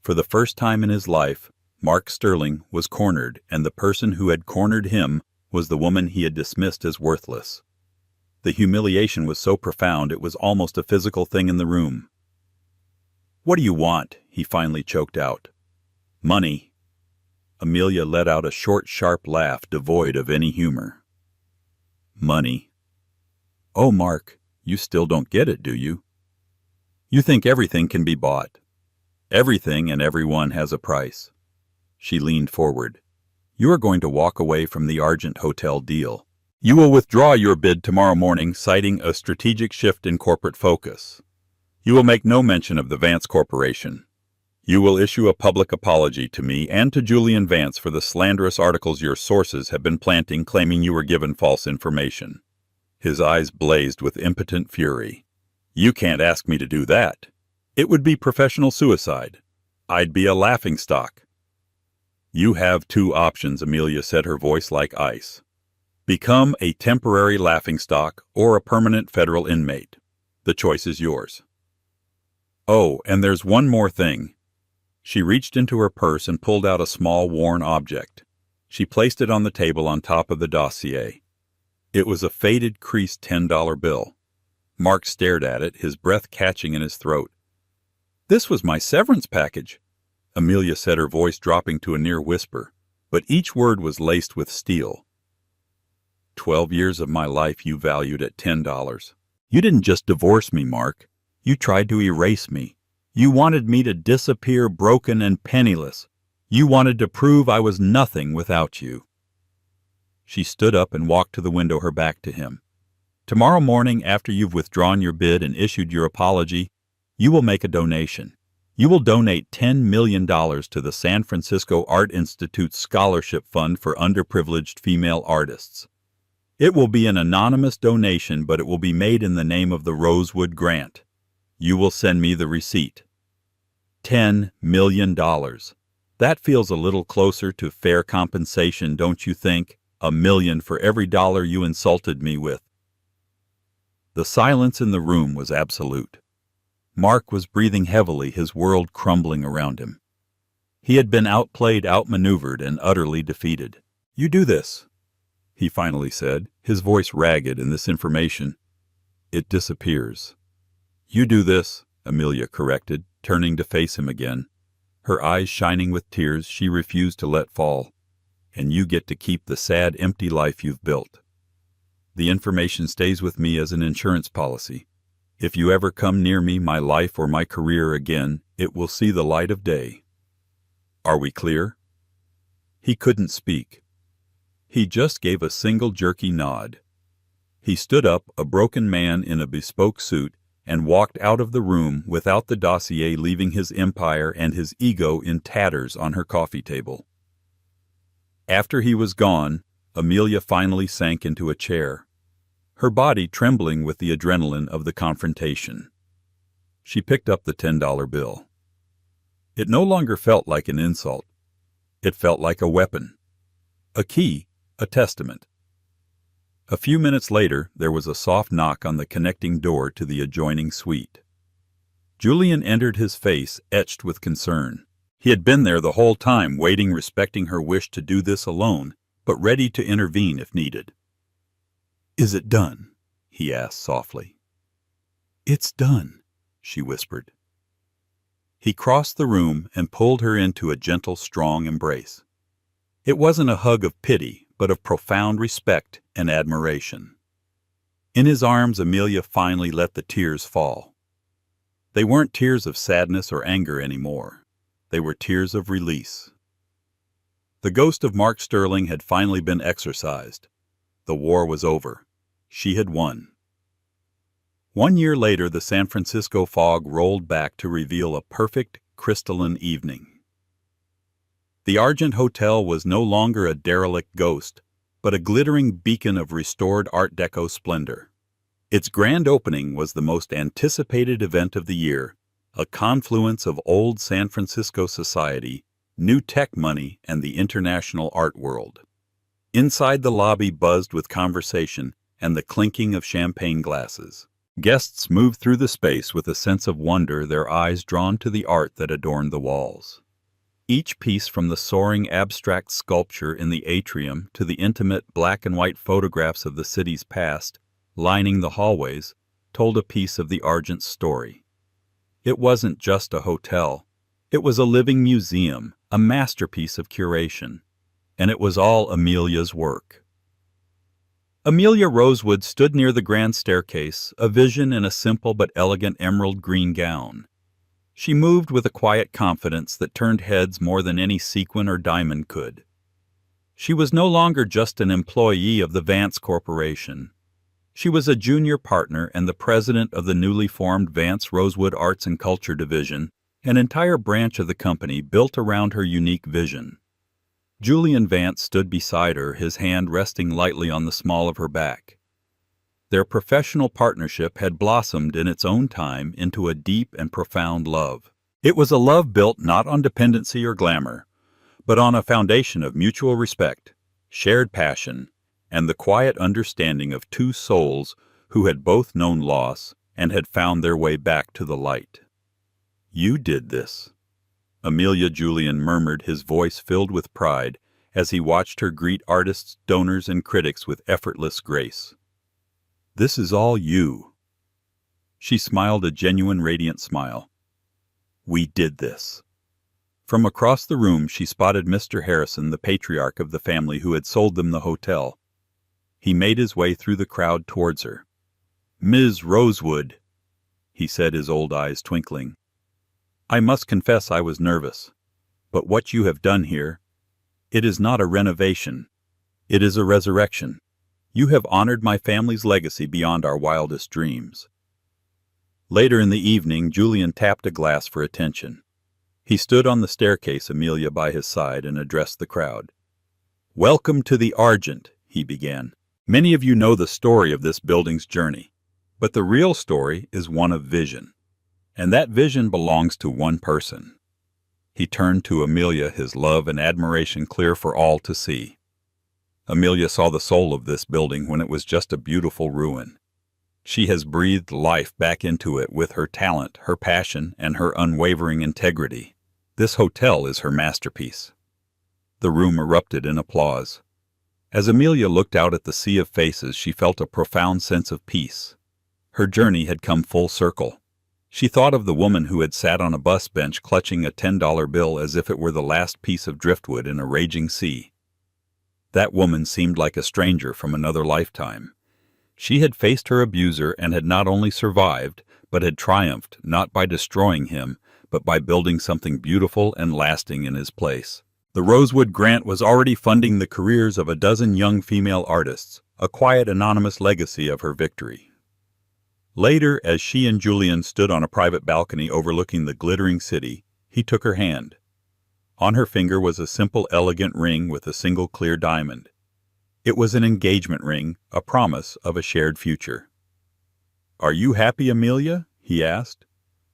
For the first time in his life, Mark Sterling was cornered, and the person who had cornered him was the woman he had dismissed as worthless. The humiliation was so profound it was almost a physical thing in the room. What do you want? He finally choked out. Money. Amelia let out a short, sharp laugh devoid of any humor. Money. Oh, Mark, you still don't get it, do you? You think everything can be bought. Everything and everyone has a price. She leaned forward. You are going to walk away from the Argent Hotel deal. You will withdraw your bid tomorrow morning, citing a strategic shift in corporate focus. You will make no mention of the Vance Corporation. You will issue a public apology to me and to Julian Vance for the slanderous articles your sources have been planting claiming you were given false information. His eyes blazed with impotent fury. You can't ask me to do that. It would be professional suicide. I'd be a laughingstock. You have two options, Amelia said, her voice like ice. Become a temporary laughingstock or a permanent federal inmate. The choice is yours. Oh, and there's one more thing. She reached into her purse and pulled out a small, worn object. She placed it on the table on top of the dossier. It was a faded, creased $10 bill. Mark stared at it, his breath catching in his throat. This was my severance package, Amelia said, her voice dropping to a near whisper, but each word was laced with steel. 12 years of my life you valued at $10. You didn't just divorce me, Mark. You tried to erase me. You wanted me to disappear broken and penniless. You wanted to prove I was nothing without you. She stood up and walked to the window, her back to him. Tomorrow morning, after you've withdrawn your bid and issued your apology, you will make a donation. You will donate $10 million to the San Francisco Art Institute's Scholarship Fund for Underprivileged Female Artists. It will be an anonymous donation, but it will be made in the name of the Rosewood Grant. You will send me the receipt. $10 million. That feels a little closer to fair compensation, don't you think? $1 million for every dollar you insulted me with. The silence in the room was absolute. Mark was breathing heavily, his world crumbling around him. He had been outplayed, outmaneuvered, and utterly defeated. You do this, he finally said, his voice ragged in this information. It disappears. You do this, Amelia corrected, turning to face him again. Her eyes shining with tears she refused to let fall. And you get to keep the sad, empty life you've built. The information stays with me as an insurance policy. If you ever come near me, my life, or my career again, it will see the light of day. Are we clear? He couldn't speak. He just gave a single jerky nod. He stood up, a broken man in a bespoke suit, and walked out of the room without the dossier, leaving his empire and his ego in tatters on her coffee table. After he was gone, Amelia finally sank into a chair, her body trembling with the adrenaline of the confrontation. She picked up the $10 bill. It no longer felt like an insult. It felt like a weapon, a key, a testament. A few minutes later, there was a soft knock on the connecting door to the adjoining suite. Julian entered, his face etched with concern. He had been there the whole time, waiting, respecting her wish to do this alone, but ready to intervene if needed. Is it done? He asked softly. It's done, she whispered. He crossed the room and pulled her into a gentle, strong embrace. It wasn't a hug of pity, but of profound respect and admiration. In his arms, Amelia finally let the tears fall. They weren't tears of sadness or anger anymore. They were tears of release. The ghost of Mark Sterling had finally been exorcised. The war was over. She had won. 1 year later, the San Francisco fog rolled back to reveal a perfect, crystalline evening. The Argent Hotel was no longer a derelict ghost, but a glittering beacon of restored Art Deco splendor. Its grand opening was the most anticipated event of the year, a confluence of old San Francisco society, new tech money, and the international art world. Inside, the lobby buzzed with conversation and the clinking of champagne glasses. Guests moved through the space with a sense of wonder, their eyes drawn to the art that adorned the walls. Each piece, from the soaring abstract sculpture in the atrium to the intimate black and white photographs of the city's past lining the hallways, told a piece of the Argent's story. It wasn't just a hotel. It was a living museum, a masterpiece of curation. And it was all Amelia's work. Amelia Rosewood stood near the grand staircase, a vision in a simple but elegant emerald green gown. She moved with a quiet confidence that turned heads more than any sequin or diamond could. She was no longer just an employee of the Vance Corporation. She was a junior partner and the president of the newly formed Vance Rosewood Arts and Culture Division, an entire branch of the company built around her unique vision. Julian Vance stood beside her, his hand resting lightly on the small of her back. Their professional partnership had blossomed in its own time into a deep and profound love. It was a love built not on dependency or glamour, but on a foundation of mutual respect, shared passion, and the quiet understanding of two souls who had both known loss and had found their way back to the light. "You did this," Amelia Julian murmured, his voice filled with pride, as he watched her greet artists, donors, and critics with effortless grace. "This is all you." She smiled a genuine, radiant smile. "We did this." From across the room she spotted Mr. Harrison, the patriarch of the family who had sold them the hotel. He made his way through the crowd towards her. "Ms. Rosewood," he said, his old eyes twinkling. "I must confess I was nervous. But what you have done here, it is not a renovation. It is a resurrection. You have honored my family's legacy beyond our wildest dreams." Later in the evening, Julian tapped a glass for attention. He stood on the staircase, Amelia by his side, and addressed the crowd. "Welcome to the Argent," he began. "Many of you know the story of this building's journey, but the real story is one of vision. And that vision belongs to one person." He turned to Amelia, his love and admiration clear for all to see. Amelia saw the soul of this building when it was just a beautiful ruin. She has breathed life back into it with her talent, her passion, and her unwavering integrity. This hotel is her masterpiece. The room erupted in applause. As Amelia looked out at the sea of faces, she felt a profound sense of peace. Her journey had come full circle. She thought of the woman who had sat on a bus bench clutching a $10 bill as if it were the last piece of driftwood in a raging sea. That woman seemed like a stranger from another lifetime. She had faced her abuser and had not only survived, but had triumphed, not by destroying him, but by building something beautiful and lasting in his place. The Rosewood Grant was already funding the careers of a dozen young female artists, a quiet, anonymous legacy of her victory. Later, as she and Julian stood on a private balcony overlooking the glittering city, he took her hand. On her finger was a simple, elegant ring with a single clear diamond. It was an engagement ring, a promise of a shared future. "Are you happy, Amelia?" he asked.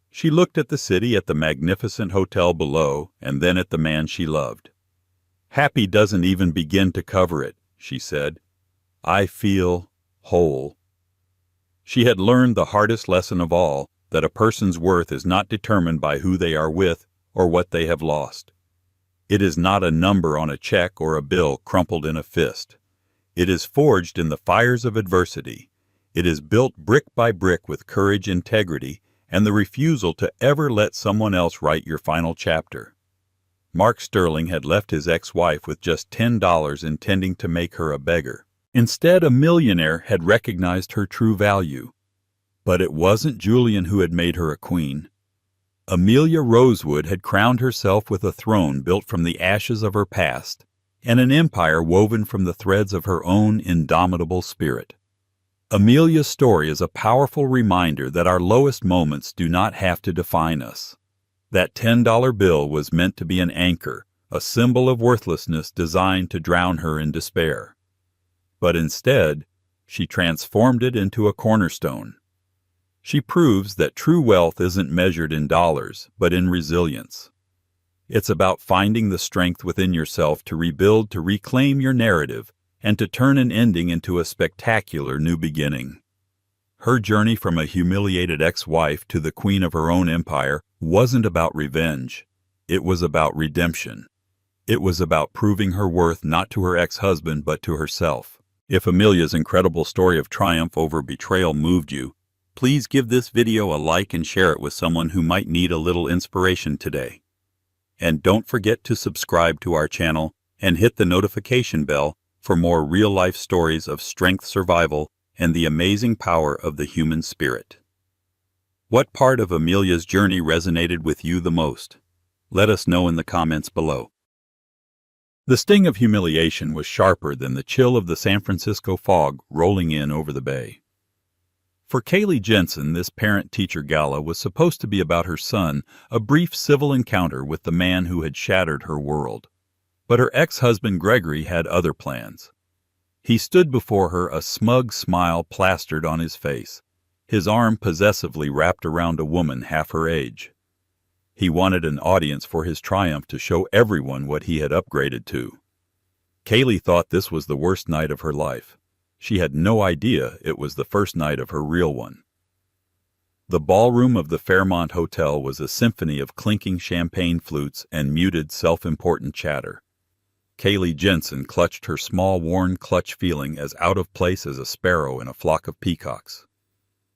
She looked at the city, at the magnificent hotel below, and then at the man she loved. "Happy doesn't even begin to cover it," she said. "I feel whole." She had learned the hardest lesson of all, that a person's worth is not determined by who they are with or what they have lost. It is not a number on a check or a bill crumpled in a fist. It is forged in the fires of adversity. It is built brick by brick with courage, integrity, and the refusal to ever let someone else write your final chapter. Mark Sterling had left his ex-wife with just $10, intending to make her a beggar. Instead, a millionaire had recognized her true value. But it wasn't Julian who had made her a queen. Amelia Rosewood had crowned herself with a throne built from the ashes of her past, and an empire woven from the threads of her own indomitable spirit. Amelia's story is a powerful reminder that our lowest moments do not have to define us. That $10 bill was meant to be an anchor, a symbol of worthlessness designed to drown her in despair. But instead, she transformed it into a cornerstone. She proves that true wealth isn't measured in dollars, but in resilience. It's about finding the strength within yourself to rebuild, to reclaim your narrative, and to turn an ending into a spectacular new beginning. Her journey from a humiliated ex-wife to the queen of her own empire wasn't about revenge. It was about redemption. It was about proving her worth not to her ex-husband but to herself. If Amelia's incredible story of triumph over betrayal moved you, please give this video a like and share it with someone who might need a little inspiration today. And don't forget to subscribe to our channel and hit the notification bell for more real-life stories of strength, survival, and the amazing power of the human spirit. What part of Amelia's journey resonated with you the most? Let us know in the comments below. The sting of humiliation was sharper than the chill of the San Francisco fog rolling in over the bay. For Kaylee Jensen, this parent-teacher gala was supposed to be about her son, a brief civil encounter with the man who had shattered her world. But her ex-husband Gregory had other plans. He stood before her, a smug smile plastered on his face, his arm possessively wrapped around a woman half her age. He wanted an audience for his triumph to show everyone what he had upgraded to. Kaylee thought this was the worst night of her life. She had no idea it was the first night of her real one. The ballroom of the Fairmont Hotel was a symphony of clinking champagne flutes and muted, self-important chatter. Kaylee Jensen clutched her small, worn clutch, feeling as out of place as a sparrow in a flock of peacocks.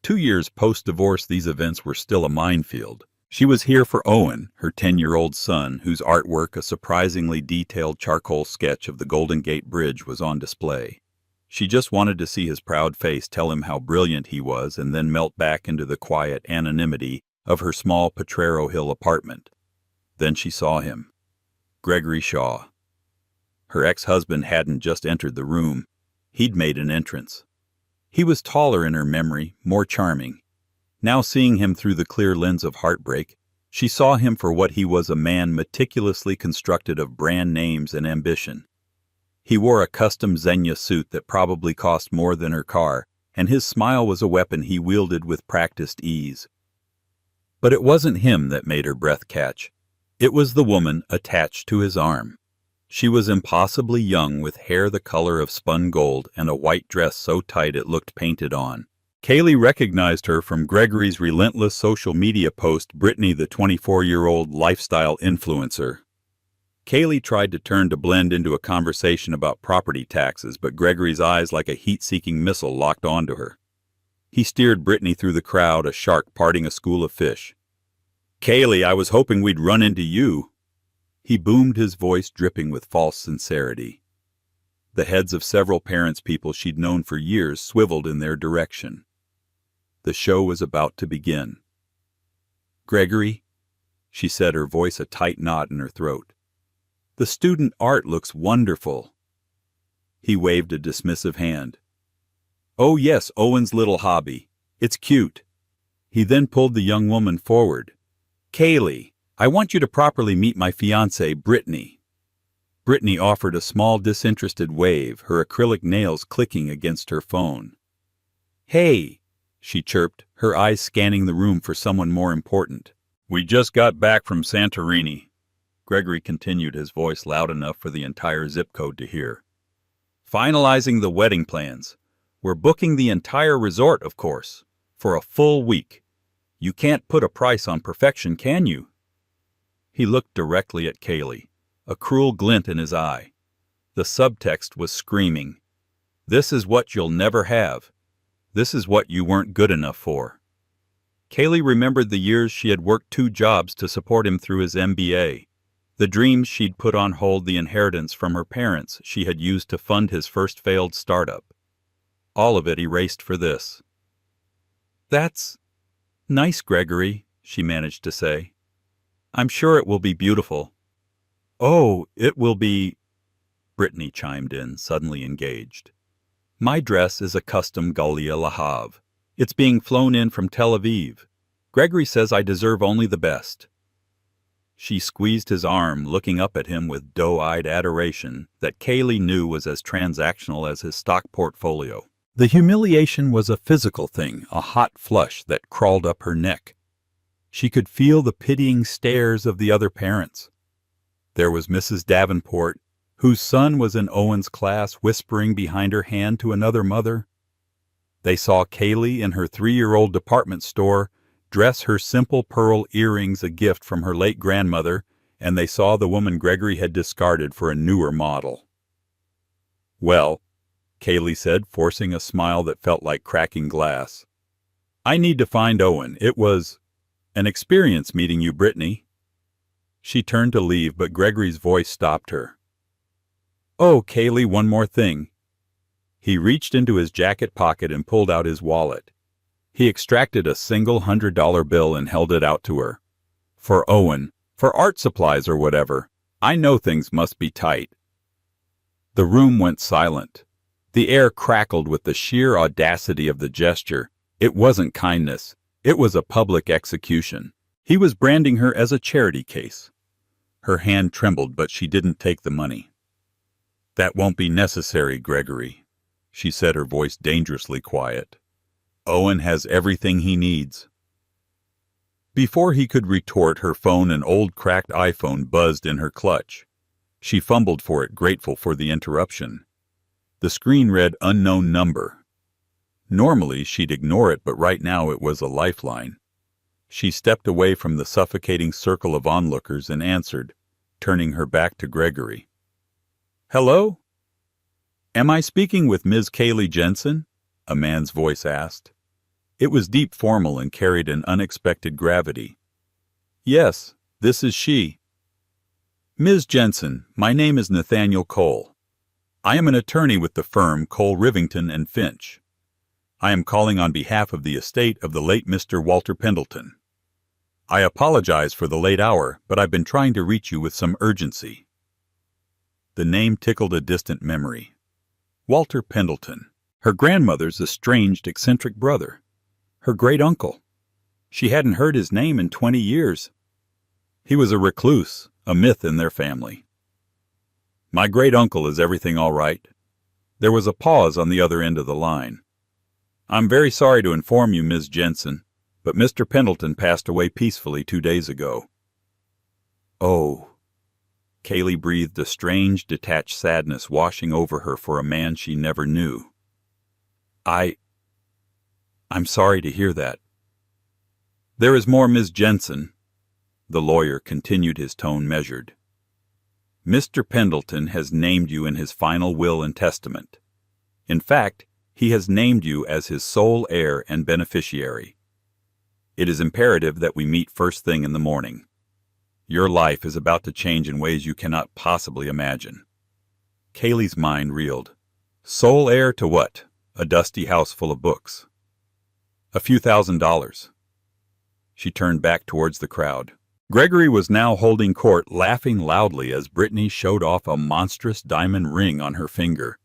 2 years post-divorce, these events were still a minefield. She was here for Owen, her 10-year-old son, whose artwork, a surprisingly detailed charcoal sketch of the Golden Gate Bridge, was on display. She just wanted to see his proud face tell him how brilliant he was and then melt back into the quiet anonymity of her small Potrero Hill apartment. Then she saw him. Gregory Shaw. Her ex-husband hadn't just entered the room. He'd made an entrance. He was taller in her memory, more charming. Now seeing him through the clear lens of heartbreak, she saw him for what he was, a man meticulously constructed of brand names and ambition. He wore a custom Xenia suit that probably cost more than her car, and his smile was a weapon he wielded with practiced ease. But it wasn't him that made her breath catch. It was the woman attached to his arm. She was impossibly young, with hair the color of spun gold and a white dress so tight it looked painted on. Kaylee recognized her from Gregory's relentless social media post, Brittany, the 24-year-old lifestyle influencer. Kaylee tried to turn to blend into a conversation about property taxes, but Gregory's eyes, like a heat-seeking missile, locked onto her. He steered Brittany through the crowd, a shark parting a school of fish. "Kaylee, I was hoping we'd run into you." He boomed, his voice dripping with false sincerity. The heads of several parents' people she'd known for years swiveled in their direction. The show was about to begin. "Gregory," she said, her voice a tight knot in her throat. "The student art looks wonderful." He waved a dismissive hand. "Oh yes, Owen's little hobby. It's cute." He then pulled the young woman forward. "Kaylee, I want you to properly meet my fiancée, Brittany." Brittany offered a small, disinterested wave, her acrylic nails clicking against her phone. "Hey," she chirped, her eyes scanning the room for someone more important. "We just got back from Santorini," Gregory continued, his voice loud enough for the entire zip code to hear. "Finalizing the wedding plans. We're booking the entire resort, of course, for a full week. You can't put a price on perfection, can you?" He looked directly at Kaylee, a cruel glint in his eye. The subtext was screaming, "This is what you'll never have. This is what you weren't good enough for." Kaylee remembered the years she had worked 2 jobs to support him through his MBA, The dreams she'd put on hold, the inheritance from her parents she had used to fund his first failed startup. All of it erased for this. "That's nice, Gregory," she managed to say. "I'm sure it will be beautiful." "Oh, it will be," Brittany chimed in, suddenly engaged. "My dress is a custom Galia Lahav. It's being flown in from Tel Aviv. Gregory says I deserve only the best." She squeezed his arm, looking up at him with doe-eyed adoration that Kaylee knew was as transactional as his stock portfolio. The humiliation was a physical thing, a hot flush that crawled up her neck. She could feel the pitying stares of the other parents. There was Mrs. Davenport, whose son was in Owen's class, whispering behind her hand to another mother. They saw Kaylee in her 3-year-old department store dress her simple pearl earrings, a gift from her late grandmother, and they saw the woman Gregory had discarded for a newer model. "Well," Kaylee said, forcing a smile that felt like cracking glass, "I need to find Owen. It was an experience meeting you, Brittany." She turned to leave, but Gregory's voice stopped her. "Oh, Kaylee, one more thing." He reached into his jacket pocket and pulled out his wallet. He extracted a single $100 bill and held it out to her. "For Owen, for art supplies or whatever. I know things must be tight." The room went silent. The air crackled with the sheer audacity of the gesture. It wasn't kindness. It was a public execution. He was branding her as a charity case. Her hand trembled, but she didn't take the money. "That won't be necessary, Gregory," she said, her voice dangerously quiet. "Owen has everything he needs." Before he could retort, her phone, an old cracked iPhone, buzzed in her clutch. She fumbled for it, grateful for the interruption. The screen read unknown number. Normally she'd ignore it, but right now it was a lifeline. She stepped away from the suffocating circle of onlookers and answered, turning her back to Gregory. "Hello? Am I speaking with Ms. Kaylee Jensen?" a man's voice asked. It was deep, formal, and carried an unexpected gravity. "Yes, this is she." "Ms. Jensen, my name is Nathaniel Cole. I am an attorney with the firm Cole, Rivington & Finch. I am calling on behalf of the estate of the late Mr. Walter Pendleton. I apologize for the late hour, but I've been trying to reach you with some urgency." The name tickled a distant memory. Walter Pendleton, her grandmother's estranged, eccentric brother. Her great-uncle. She hadn't heard his name in 20 years. He was a recluse, a myth in their family. "My great-uncle, is everything all right?" There was a pause on the other end of the line. "I'm very sorry to inform you, Ms. Jensen, but Mr. Pendleton passed away peacefully 2 days ago." "Oh." Kaylee breathed, a strange, detached sadness washing over her for a man she never knew. I'm sorry to hear that." "There is more, Ms. Jensen." The lawyer continued, his tone measured. "Mr. Pendleton has named you in his final will and testament. In fact, he has named you as his sole heir and beneficiary. It is imperative that we meet first thing in the morning. Your life is about to change in ways you cannot possibly imagine." Kaylee's mind reeled. Sole heir to what? A dusty house full of books. A few $1,000s. She turned back towards the crowd. Gregory was now holding court, laughing loudly as Brittany showed off a monstrous diamond ring on her finger.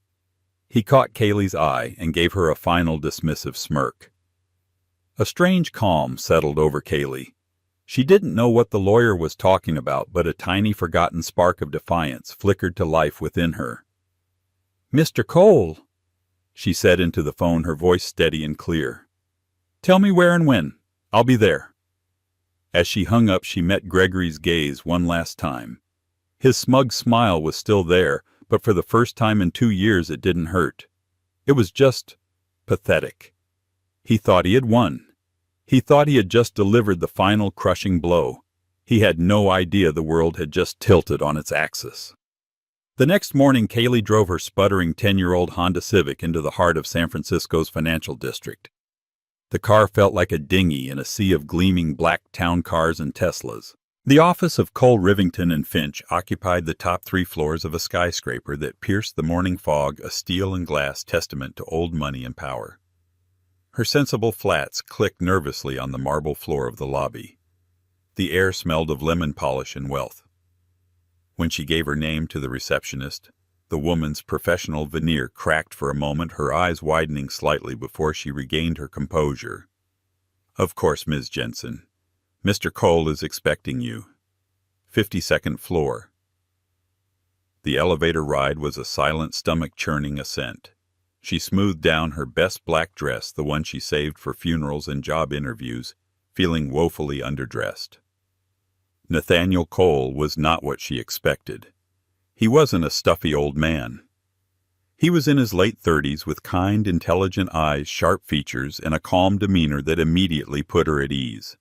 He caught Kaylee's eye and gave her a final dismissive smirk. A strange calm settled over Kaylee. She didn't know what the lawyer was talking about, but a tiny forgotten spark of defiance flickered to life within her. "Mr. Cole," she said into the phone, her voice steady and clear. "Tell me where and when. I'll be there." As she hung up, she met Gregory's gaze one last time. His smug smile was still there, but for the first time in 2 years it didn't hurt. It was just pathetic. He thought he had won. He thought he had just delivered the final crushing blow. He had no idea the world had just tilted on its axis. The next morning, Kaylee drove her sputtering 10-year-old Honda Civic into the heart of San Francisco's financial district. The car felt like a dinghy in a sea of gleaming black town cars and Teslas. The office of Cole, Rivington and Finch occupied the top 3 floors of a skyscraper that pierced the morning fog, a steel and glass testament to old money and power. Her sensible flats clicked nervously on the marble floor of the lobby. The air smelled of lemon polish and wealth. When she gave her name to the receptionist, the woman's professional veneer cracked for a moment, her eyes widening slightly before she regained her composure. "Of course, Ms. Jensen. Mr. Cole is expecting you. 52nd floor." The elevator ride was a silent, stomach-churning ascent. She smoothed down her best black dress, the one she saved for funerals and job interviews, feeling woefully underdressed. Nathaniel Cole was not what she expected. He wasn't a stuffy old man. He was in his late 30s with kind, intelligent eyes, sharp features, and a calm demeanor that immediately put her at ease.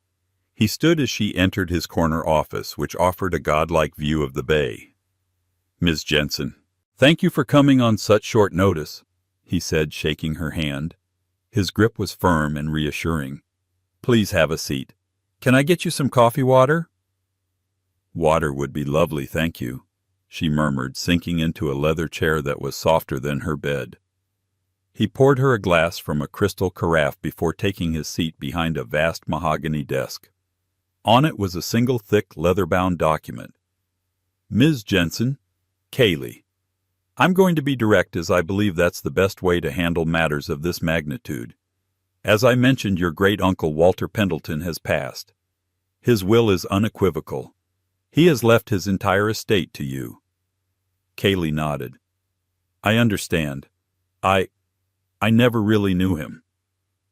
He stood as she entered his corner office, which offered a godlike view of the bay. "Ms. Jensen, thank you for coming on such short notice," he said, shaking her hand. His grip was firm and reassuring. "Please have a seat. Can I get you some coffee water?" "Water would be lovely, thank you," she murmured, sinking into a leather chair that was softer than her bed. He poured her a glass from a crystal carafe before taking his seat behind a vast mahogany desk. On it was a single thick, leather-bound document. "Ms. Jensen, Kaylee. I'm going to be direct, as I believe that's the best way to handle matters of this magnitude. As I mentioned, your great-uncle Walter Pendleton has passed. His will is unequivocal. He has left his entire estate to you." Kaylee nodded. "I understand. I never really knew him.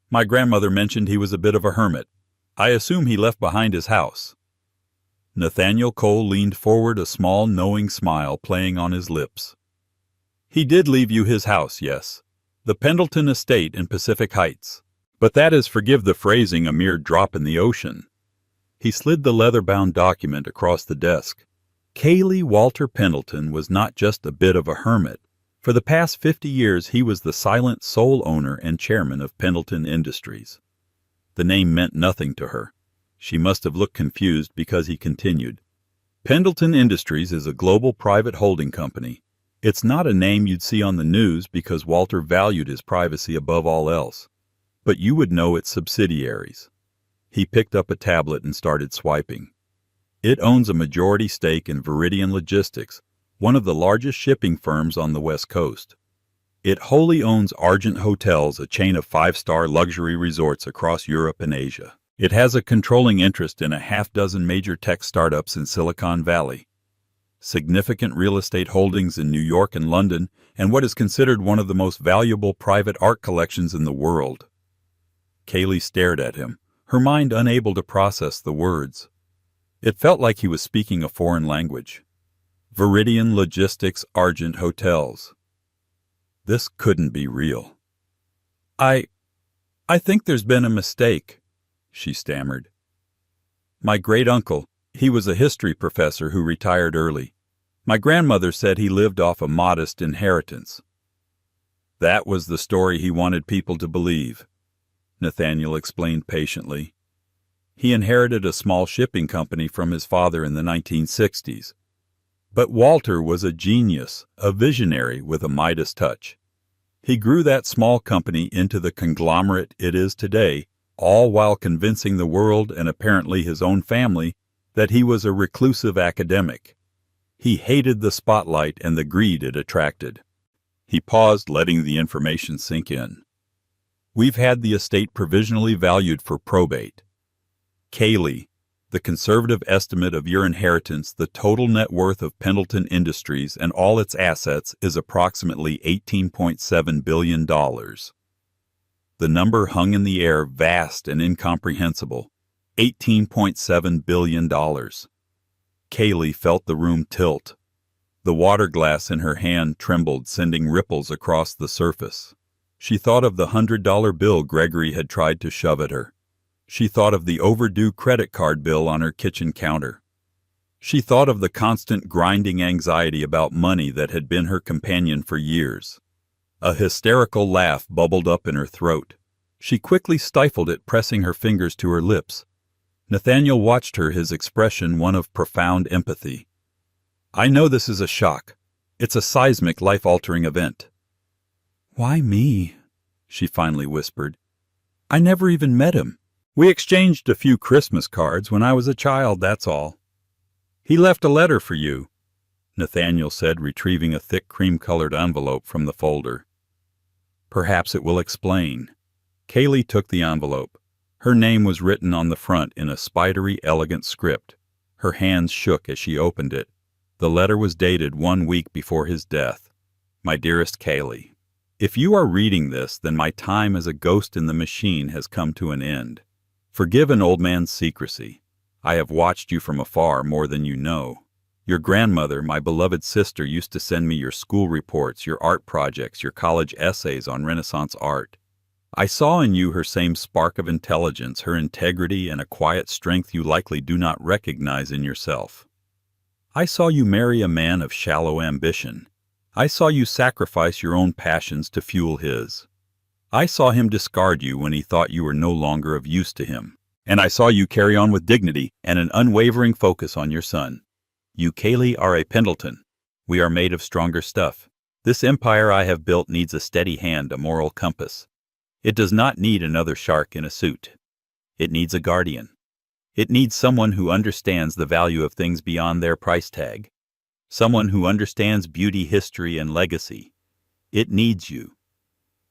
My grandmother mentioned he was a bit of a hermit. I assume he left behind his house." Nathaniel Cole leaned forward, a small, knowing smile playing on his lips. "He did leave you his house, yes. The Pendleton estate in Pacific Heights. But that is, forgive the phrasing, a mere drop in the ocean." He slid the leather-bound document across the desk. Kaylee Walter Pendleton was not just a bit of a hermit. For the past 50 years he was the silent sole owner and chairman of Pendleton Industries. The name meant nothing to her. She must have looked confused because he continued. "Pendleton Industries is a global private holding company. It's not a name you'd see on the news because Walter valued his privacy above all else. But you would know its subsidiaries." He picked up a tablet and started swiping. "It owns a majority stake in Viridian Logistics, one of the largest shipping firms on the West Coast. It wholly owns Argent Hotels, a chain of 5-star luxury resorts across Europe and Asia. It has a controlling interest in a half-dozen major tech startups in Silicon Valley, significant real estate holdings in New York and London, and what is considered one of the most valuable private art collections in the world." Kaylee stared at him, her mind unable to process the words. It felt like he was speaking a foreign language. Viridian Logistics, Argent Hotels. This couldn't be real. I think there's been a mistake," she stammered. "My great-uncle, he was a history professor who retired early. My grandmother said he lived off a modest inheritance." That was the story he wanted people to believe, Nathaniel explained patiently. He inherited a small shipping company from his father in the 1960s. But Walter was a genius, a visionary with a Midas touch. He grew that small company into the conglomerate it is today, all while convincing the world and apparently his own family that he was a reclusive academic. He hated the spotlight and the greed it attracted. He paused, letting the information sink in. "We've had the estate provisionally valued for probate. Kaylee, the conservative estimate of your inheritance, the total net worth of Pendleton Industries and all its assets is approximately $18.7 billion. The number hung in the air, vast and incomprehensible. $18.7 billion. Kaylee felt the room tilt. The water glass in her hand trembled, sending ripples across the surface. She thought of the $100 bill Gregory had tried to shove at her. She thought of the overdue credit card bill on her kitchen counter. She thought of the constant grinding anxiety about money that had been her companion for years. A hysterical laugh bubbled up in her throat. She quickly stifled it, pressing her fingers to her lips. Nathaniel watched her, his expression one of profound empathy. "I know this is a shock. It's a seismic, life-altering event." "Why me?" she finally whispered. "I never even met him. We exchanged a few Christmas cards when I was a child, that's all." "He left a letter for you," Nathaniel said, retrieving a thick cream-colored envelope from the folder. "Perhaps it will explain." Kaylee took the envelope. Her name was written on the front in a spidery, elegant script. Her hands shook as she opened it. The letter was dated 1 week before his death. "My dearest Kaylee, if you are reading this, then my time as a ghost in the machine has come to an end. Forgive an old man's secrecy. I have watched you from afar more than you know. Your grandmother, my beloved sister, used to send me your school reports, your art projects, your college essays on Renaissance art. I saw in you her same spark of intelligence, her integrity, and a quiet strength you likely do not recognize in yourself. I saw you marry a man of shallow ambition. I saw you sacrifice your own passions to fuel his. I saw him discard you when he thought you were no longer of use to him. And I saw you carry on with dignity and an unwavering focus on your son. You, Kaylee, are a Pendleton. We are made of stronger stuff. This empire I have built needs a steady hand, a moral compass. It does not need another shark in a suit. It needs a guardian. It needs someone who understands the value of things beyond their price tag. Someone who understands beauty, history, and legacy. It needs you.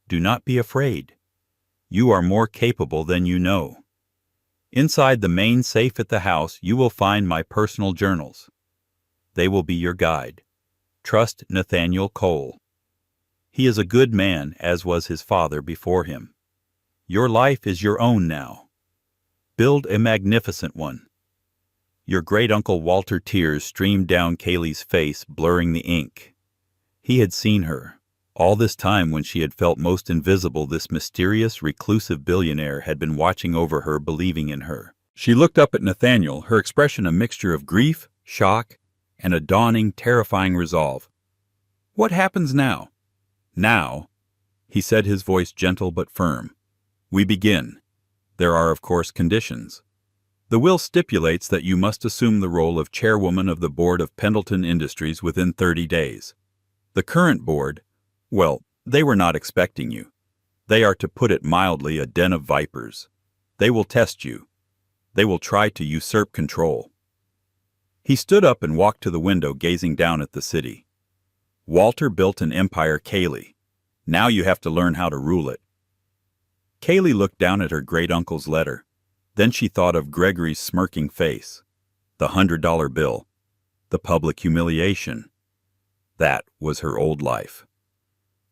Do not be afraid. You are more capable than you know. Inside the main safe at the house, you will find my personal journals. They will be your guide. Trust Nathaniel Cole. He is a good man, as was his father before him. Your life is your own now. Build a magnificent one." Your great-uncle Walter. Tears streamed down Kaylee's face, blurring the ink. He had seen her. All this time when she had felt most invisible, this mysterious, reclusive billionaire had been watching over her, believing in her. She looked up at Nathaniel, her expression a mixture of grief, shock, and a dawning, terrifying resolve. "What happens now?" "Now," he said, his voice gentle but firm, "we begin. There are, of course, conditions. The will stipulates that you must assume the role of chairwoman of the board of Pendleton Industries within 30 days. The current board, well, they were not expecting you. They are, to put it mildly, a den of vipers. They will test you. They will try to usurp control." He stood up and walked to the window, gazing down at the city. "Walter built an empire, Kaylee. Now you have to learn how to rule it." Kaylee looked down at her great-uncle's letter. Then she thought of Gregory's smirking face, the $100 bill, the public humiliation. That was her old life.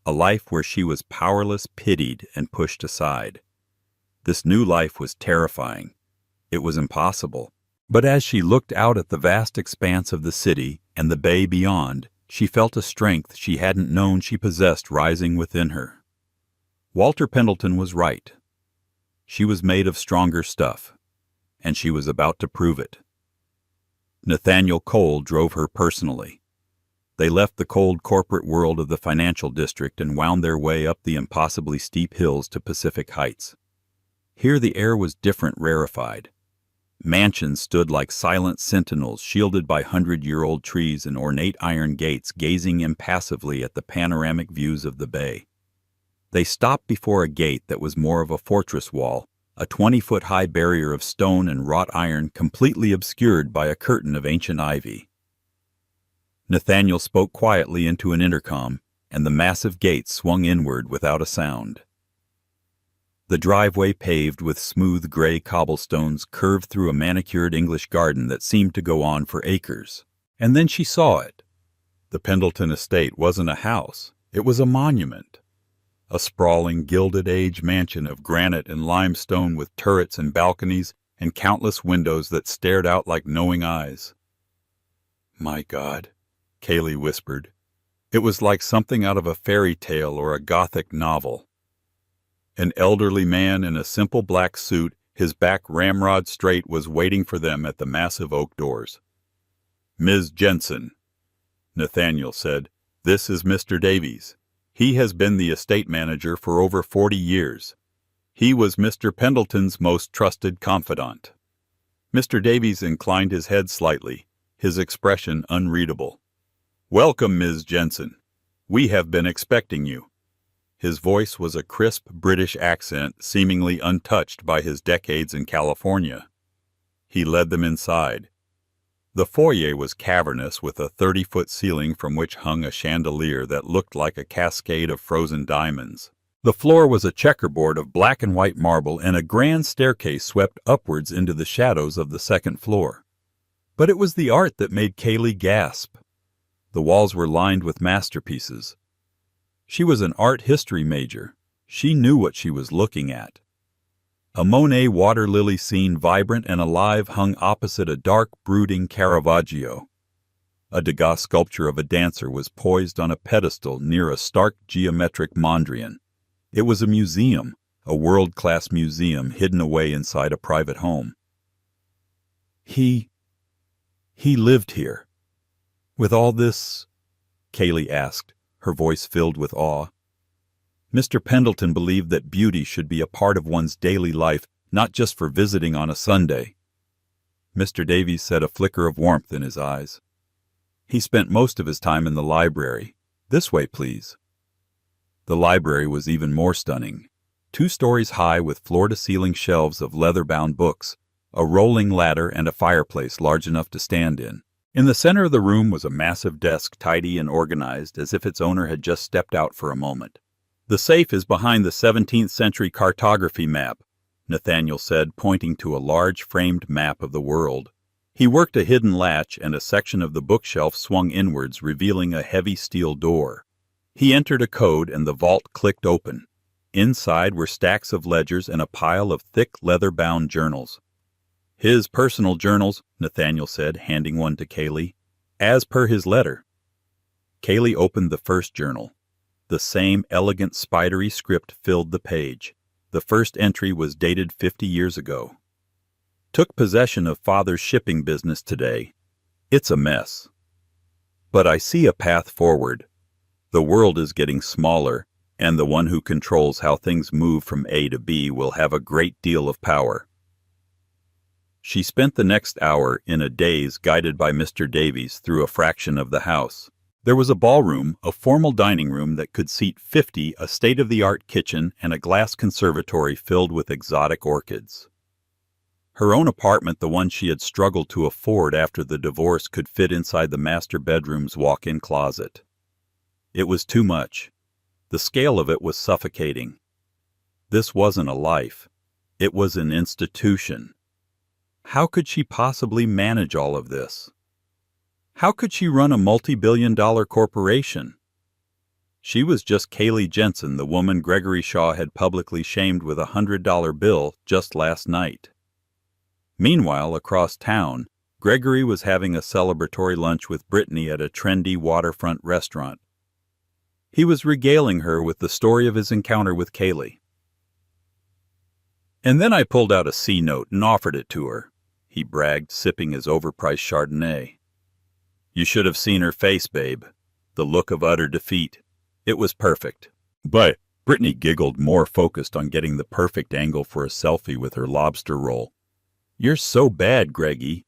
A life where she was powerless, pitied, and pushed aside. This new life was terrifying. It was impossible. But as she looked out at the vast expanse of the city and the bay beyond, she felt a strength she hadn't known she possessed rising within her. Walter Pendleton was right. She was made of stronger stuff, and she was about to prove it. Nathaniel Cole drove her personally. They left the cold corporate world of the financial district and wound their way up the impossibly steep hills to Pacific Heights. Here the air was different, rarefied. Mansions stood like silent sentinels, shielded by 100-year-old trees and ornate iron gates, gazing impassively at the panoramic views of the bay. They stopped before a gate that was more of a fortress wall, a 20-foot-high barrier of stone and wrought iron completely obscured by a curtain of ancient ivy. Nathaniel spoke quietly into an intercom, and the massive gate swung inward without a sound. The driveway, paved with smooth gray cobblestones, curved through a manicured English garden that seemed to go on for acres. And then she saw it. The Pendleton estate wasn't a house. It was a monument. A sprawling, Gilded-Age mansion of granite and limestone with turrets and balconies and countless windows that stared out like knowing eyes. "My God," Kaylee whispered. It was like something out of a fairy tale or a Gothic novel. An elderly man in a simple black suit, his back ramrod straight, was waiting for them at the massive oak doors. "Ms. Jensen," Nathaniel said, "this is Mr. Davies. He has been the estate manager for over 40 years. He was Mr. Pendleton's most trusted confidant." Mr. Davies inclined his head slightly, his expression unreadable. "Welcome, Ms. Jensen. We have been expecting you." His voice was a crisp British accent seemingly untouched by his decades in California. He led them inside. The foyer was cavernous with a 30-foot ceiling from which hung a chandelier that looked like a cascade of frozen diamonds. The floor was a checkerboard of black and white marble, and a grand staircase swept upwards into the shadows of the second floor. But it was the art that made Kaylee gasp. The walls were lined with masterpieces. She was an art history major. She knew what she was looking at. A Monet water lily scene, vibrant and alive, hung opposite a dark, brooding Caravaggio. A Degas sculpture of a dancer was poised on a pedestal near a stark geometric Mondrian. It was a museum, a world-class museum hidden away inside a private home. He lived here. With all this? Kaylee asked, her voice filled with awe. Mr. Pendleton believed that beauty should be a part of one's daily life, not just for visiting on a Sunday. Mr. Davies said, a flicker of warmth in his eyes. He spent most of his time in the library. This way, please. The library was even more stunning. 2 stories high with floor-to-ceiling shelves of leather-bound books, a rolling ladder, and a fireplace large enough to stand in. In the center of the room was a massive desk, tidy and organized as if its owner had just stepped out for a moment. "The safe is behind the 17th century cartography map," Nathaniel said, pointing to a large framed map of the world. He worked a hidden latch, and a section of the bookshelf swung inwards, revealing a heavy steel door. He entered a code, and the vault clicked open. Inside were stacks of ledgers and a pile of thick leather-bound journals. "His personal journals," Nathaniel said, handing one to Kaylee, "as per his letter." Kaylee opened the first journal. The same elegant spidery script filled the page. The first entry was dated 50 years ago. "Took possession of father's shipping business today. It's a mess. But I see a path forward. The world is getting smaller, and the one who controls how things move from A to B will have a great deal of power." She spent the next hour in a daze, guided by Mr. Davies through a fraction of the house. There was a ballroom, a formal dining room that could seat 50, a state-of-the-art kitchen, and a glass conservatory filled with exotic orchids. Her own apartment, the one she had struggled to afford after the divorce, could fit inside the master bedroom's walk-in closet. It was too much. The scale of it was suffocating. This wasn't a life. It was an institution. How could she possibly manage all of this? How could she run a multi-billion-dollar corporation? She was just Kaylee Jensen, the woman Gregory Shaw had publicly shamed with a $100 bill just last night. Meanwhile, across town, Gregory was having a celebratory lunch with Brittany at a trendy waterfront restaurant. He was regaling her with the story of his encounter with Kaylee. "And then I pulled out a C-note and offered it to her," he bragged, sipping his overpriced Chardonnay. "You should have seen her face, babe. The look of utter defeat. It was perfect." But Brittany giggled, more focused on getting the perfect angle for a selfie with her lobster roll. "You're so bad, Greggy."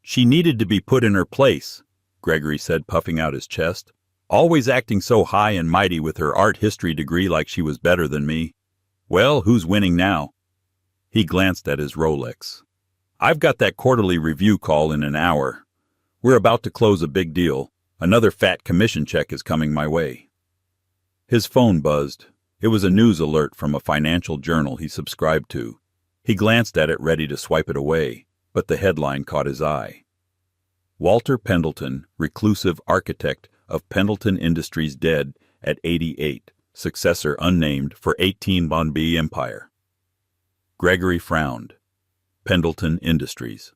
"She needed to be put in her place," Gregory said, puffing out his chest. "Always acting so high and mighty with her art history degree, like she was better than me. Well, who's winning now?" He glanced at his Rolex. "I've got that quarterly review call in an hour. We're about to close a big deal. Another fat commission check is coming my way." His phone buzzed. It was a news alert from a financial journal he subscribed to. He glanced at it, ready to swipe it away, but the headline caught his eye. "Walter Pendleton, reclusive architect of Pendleton Industries, dead at 88, successor unnamed for 18 Bonbee Empire." Gregory frowned. Pendleton Industries.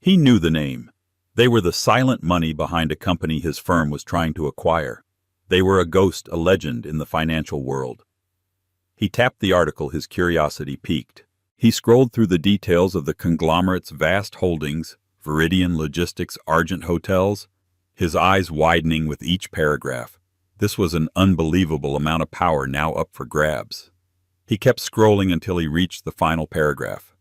He knew the name. They were the silent money behind a company his firm was trying to acquire. They were a ghost, a legend in the financial world. He tapped the article, his curiosity piqued. He scrolled through the details of the conglomerate's vast holdings, Viridian Logistics, Argent Hotels, his eyes widening with each paragraph. This was an unbelievable amount of power now up for grabs. He kept scrolling until he reached the final paragraph.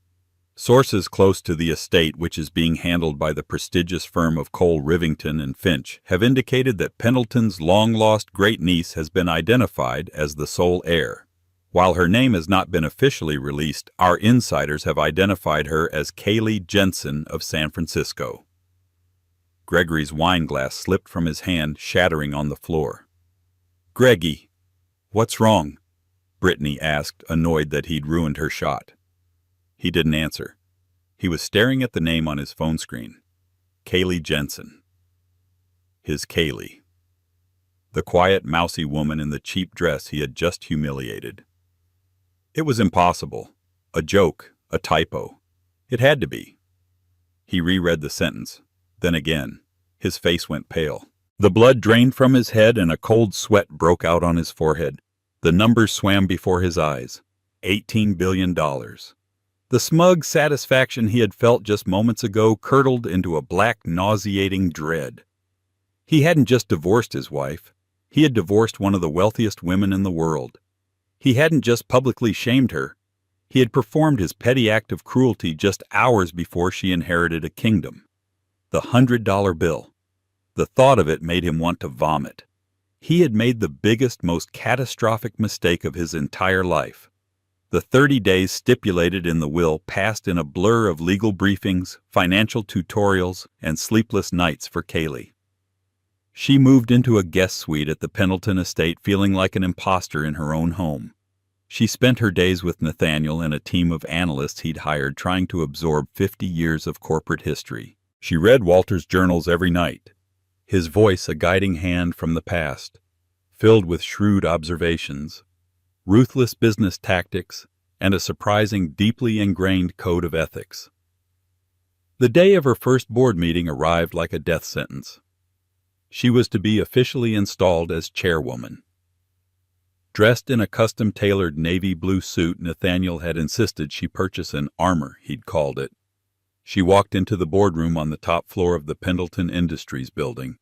Sources close to the estate, which is being handled by the prestigious firm of Cole, Rivington and Finch, have indicated that Pendleton's long-lost great-niece has been identified as the sole heir. While her name has not been officially released, our insiders have identified her as Kaylee Jensen of San Francisco. Gregory's wine glass slipped from his hand, shattering on the floor. "Greggy, what's wrong?" Brittany asked, annoyed that he'd ruined her shot. He didn't answer. He was staring at the name on his phone screen. Kaylee Jensen. His Kaylee. The quiet, mousy woman in the cheap dress he had just humiliated. It was impossible. A joke. A typo. It had to be. He reread the sentence. Then again. His face went pale. The blood drained from his head and a cold sweat broke out on his forehead. The numbers swam before his eyes. $18 billion. The smug satisfaction he had felt just moments ago curdled into a black, nauseating dread. He hadn't just divorced his wife. He had divorced one of the wealthiest women in the world. He hadn't just publicly shamed her. He had performed his petty act of cruelty just hours before she inherited a kingdom. The $100 bill. The thought of it made him want to vomit. He had made the biggest, most catastrophic mistake of his entire life. The 30 days stipulated in the will passed in a blur of legal briefings, financial tutorials, and sleepless nights for Kaylee. She moved into a guest suite at the Pendleton estate feeling like an imposter in her own home. She spent her days with Nathaniel and a team of analysts he'd hired trying to absorb 50 years of corporate history. She read Walter's journals every night, his voice a guiding hand from the past, filled with shrewd observations, ruthless business tactics, and a surprising, deeply ingrained code of ethics. The day of her first board meeting arrived like a death sentence. She was to be officially installed as chairwoman. Dressed in a custom-tailored navy blue suit, Nathaniel had insisted she purchase an armor, he'd called it. She walked into the boardroom on the top floor of the Pendleton Industries building.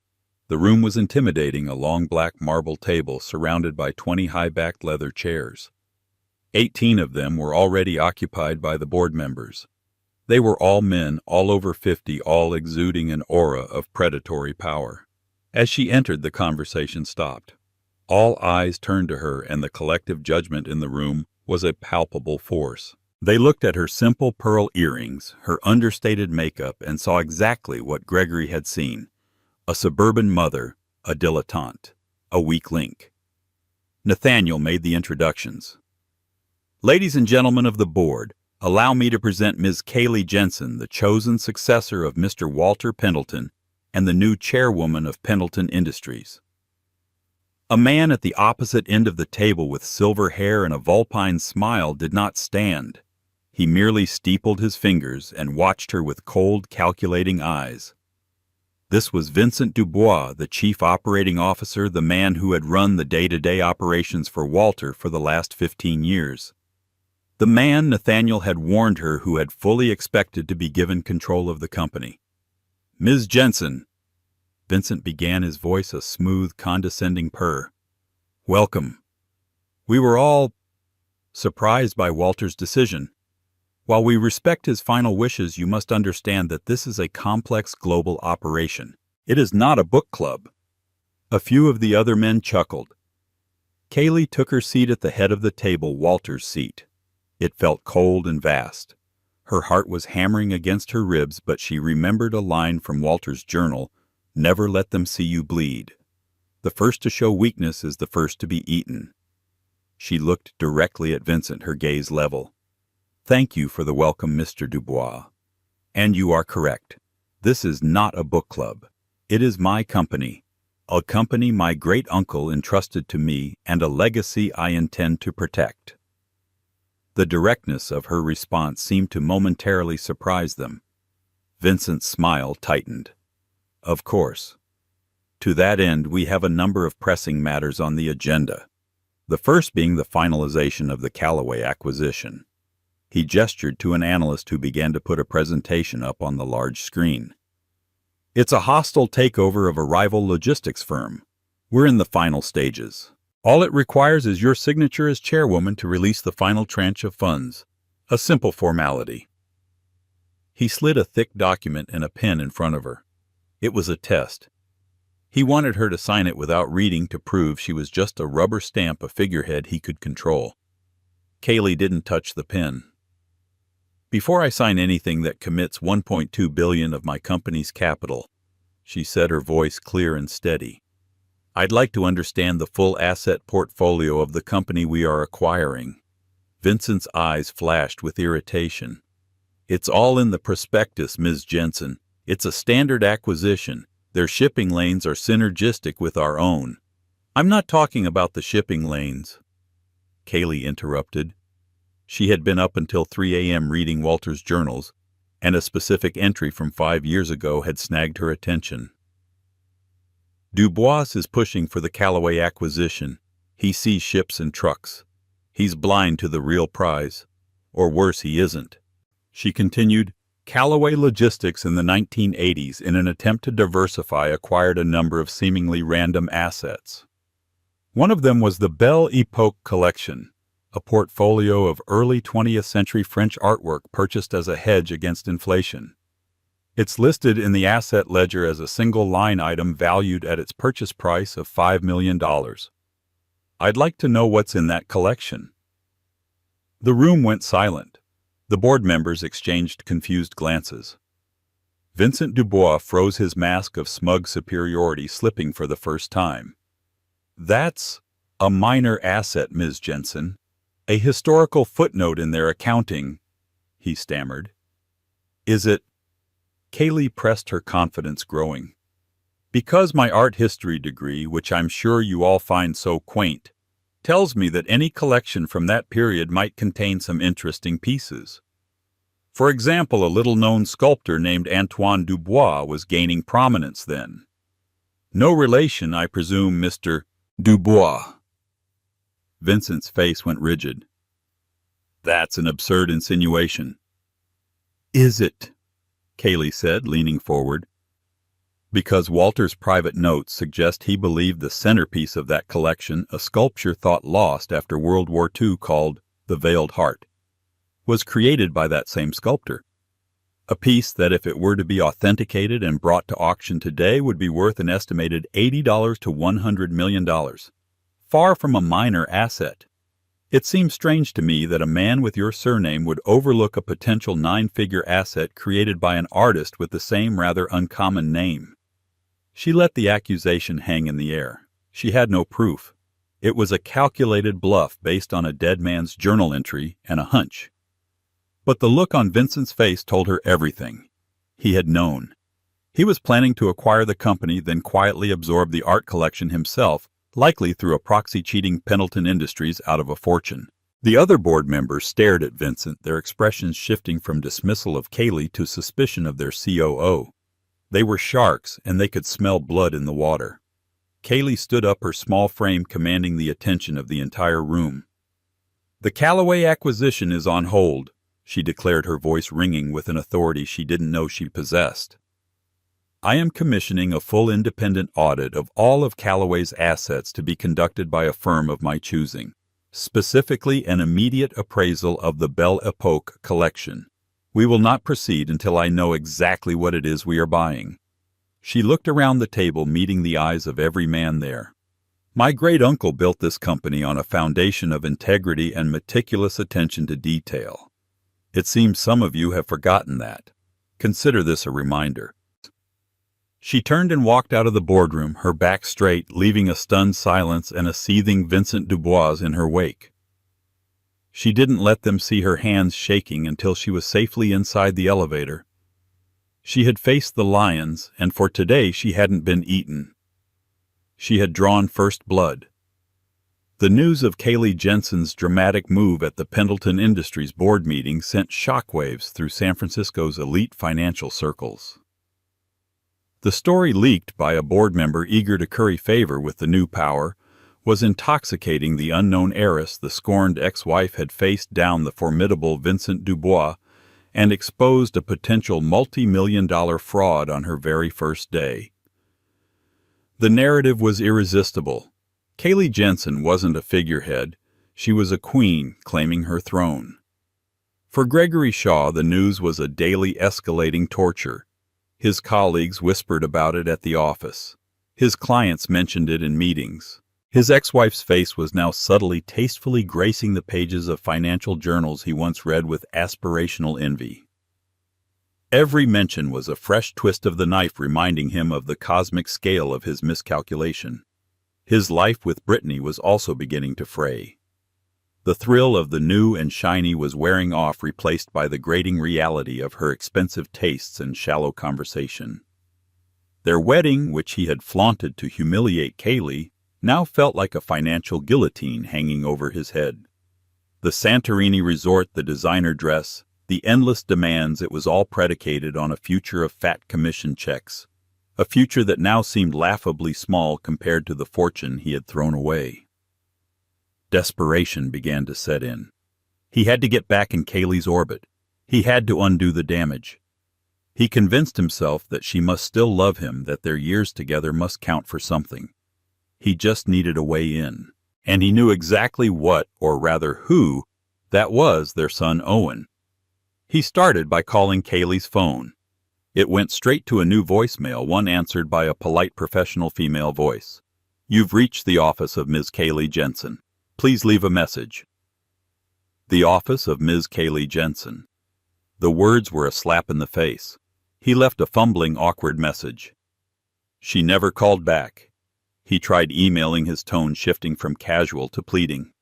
The room was intimidating, a long black marble table surrounded by 20 high-backed leather chairs. 18 of them were already occupied by the board members. They were all men, all over 50, all exuding an aura of predatory power. As she entered, the conversation stopped. All eyes turned to her, and the collective judgment in the room was a palpable force. They looked at her simple pearl earrings, her understated makeup, and saw exactly what Gregory had seen. A suburban mother, a dilettante, a weak link. Nathaniel made the introductions. "Ladies and gentlemen of the board, allow me to present Ms. Kaylee Jensen, the chosen successor of Mr. Walter Pendleton and the new chairwoman of Pendleton Industries." A man at the opposite end of the table with silver hair and a vulpine smile did not stand. He merely steepled his fingers and watched her with cold, calculating eyes. This was Vincent Dubois, the chief operating officer, the man who had run the day-to-day operations for Walter for the last 15 years. The man Nathaniel had warned her who had fully expected to be given control of the company. "Ms. Jensen," Vincent began, his voice a smooth, condescending purr. "Welcome. We were all surprised by Walter's decision. While we respect his final wishes, you must understand that this is a complex global operation. It is not a book club." A few of the other men chuckled. Kaylee took her seat at the head of the table, Walter's seat. It felt cold and vast. Her heart was hammering against her ribs, but she remembered a line from Walter's journal, "Never let them see you bleed. The first to show weakness is the first to be eaten." She looked directly at Vincent, her gaze level. "Thank you for the welcome, Mr. Dubois. And you are correct. This is not a book club. It is my company, a company my great-uncle entrusted to me and a legacy I intend to protect." The directness of her response seemed to momentarily surprise them. Vincent's smile tightened. "Of course. To that end, we have a number of pressing matters on the agenda, the first being the finalization of the Callaway acquisition." He gestured to an analyst who began to put a presentation up on the large screen. "It's a hostile takeover of a rival logistics firm. We're in the final stages. All it requires is your signature as chairwoman to release the final tranche of funds. A simple formality." He slid a thick document and a pen in front of her. It was a test. He wanted her to sign it without reading to prove she was just a rubber stamp, a figurehead he could control. Kaylee didn't touch the pen. "Before I sign anything that commits $1.2 billion of my company's capital," she said, her voice clear and steady, "I'd like to understand the full asset portfolio of the company we are acquiring." Vincent's eyes flashed with irritation. "It's all in the prospectus, Ms. Jensen. It's a standard acquisition. Their shipping lanes are synergistic with our own." "I'm not talking about the shipping lanes," Kaylee interrupted. She had been up until 3 a.m. reading Walter's journals, and a specific entry from 5 years ago had snagged her attention. "Dubois is pushing for the Callaway acquisition. He sees ships and trucks. He's blind to the real prize. Or worse, he isn't," she continued. "Callaway Logistics in the 1980s, in an attempt to diversify, acquired a number of seemingly random assets. One of them was the Belle Epoque collection, a portfolio of early 20th century French artwork purchased as a hedge against inflation. It's listed in the asset ledger as a single line item valued at its purchase price of $5 million. I'd like to know what's in that collection." The room went silent. The board members exchanged confused glances. Vincent Dubois froze, his mask of smug superiority slipping for the first time. "That's a minor asset, Ms. Jensen. A historical footnote in their accounting," he stammered. "Is it?" Kaylee pressed, her confidence growing. "Because my art history degree, which I'm sure you all find so quaint, tells me that any collection from that period might contain some interesting pieces. For example, a little-known sculptor named Antoine Dubois was gaining prominence then. No relation, I presume, Mr. Dubois." Vincent's face went rigid. "That's an absurd insinuation." "Is it?" Kaylee said, leaning forward. "Because Walter's private notes suggest he believed the centerpiece of that collection, a sculpture thought lost after World War II called The Veiled Heart, was created by that same sculptor. A piece that, if it were to be authenticated and brought to auction today, would be worth an estimated $80 to $100 million. Far from a minor asset. It seems strange to me that a man with your surname would overlook a potential 9-figure asset created by an artist with the same rather uncommon name." She let the accusation hang in the air. She had no proof. It was a calculated bluff based on a dead man's journal entry and a hunch. But the look on Vincent's face told her everything. He had known. He was planning to acquire the company, then quietly absorb the art collection himself, likely through a proxy, cheating Pendleton Industries out of a fortune. The other board members stared at Vincent, their expressions shifting from dismissal of Kaylee to suspicion of their COO. They were sharks, and they could smell blood in the water. Kaylee stood up, her small frame commanding the attention of the entire room. "The Callaway acquisition is on hold," she declared, her voice ringing with an authority she didn't know she possessed. "I am commissioning a full independent audit of all of Callaway's assets to be conducted by a firm of my choosing, specifically an immediate appraisal of the Belle Epoque collection. We will not proceed until I know exactly what it is we are buying." She looked around the table, meeting the eyes of every man there. "My great-uncle built this company on a foundation of integrity and meticulous attention to detail. It seems some of you have forgotten that. Consider this a reminder." She turned and walked out of the boardroom, her back straight, leaving a stunned silence and a seething Vincent Dubois in her wake. She didn't let them see her hands shaking until she was safely inside the elevator. She had faced the lions, and for today she hadn't been eaten. She had drawn first blood. The news of Kaylee Jensen's dramatic move at the Pendleton Industries board meeting sent shockwaves through San Francisco's elite financial circles. The story, leaked by a board member eager to curry favor with the new power, was intoxicating the unknown heiress the scorned ex-wife had faced down the formidable Vincent Dubois and exposed a potential multi-million-dollar fraud on her very first day. The narrative was irresistible. Kaylee Jensen wasn't a figurehead. She was a queen claiming her throne. For Gregory Shaw, the news was a daily escalating torture. His colleagues whispered about it at the office. His clients mentioned it in meetings. His ex-wife's face was now subtly, tastefully gracing the pages of financial journals he once read with aspirational envy. Every mention was a fresh twist of the knife, reminding him of the cosmic scale of his miscalculation. His life with Brittany was also beginning to fray. The thrill of the new and shiny was wearing off, replaced by the grating reality of her expensive tastes and shallow conversation. Their wedding, which he had flaunted to humiliate Kaylee, now felt like a financial guillotine hanging over his head. The Santorini resort, the designer dress, the endless demands, it was all predicated on a future of fat commission checks, a future that now seemed laughably small compared to the fortune he had thrown away. Desperation began to set in. He had to get back in Kaylee's orbit. He had to undo the damage. He convinced himself that she must still love him, that their years together must count for something. He just needed a way in. And he knew exactly what, or rather who, that was: their son Owen. He started by calling Kaylee's phone. It went straight to a new voicemail, one answered by a polite professional female voice. "You've reached the office of Ms. Kaylee Jensen. Please leave a message." The office of Ms. Kaylee Jensen. The words were a slap in the face. He left a fumbling, awkward message. She never called back. He tried emailing, his tone shifting from casual to pleading.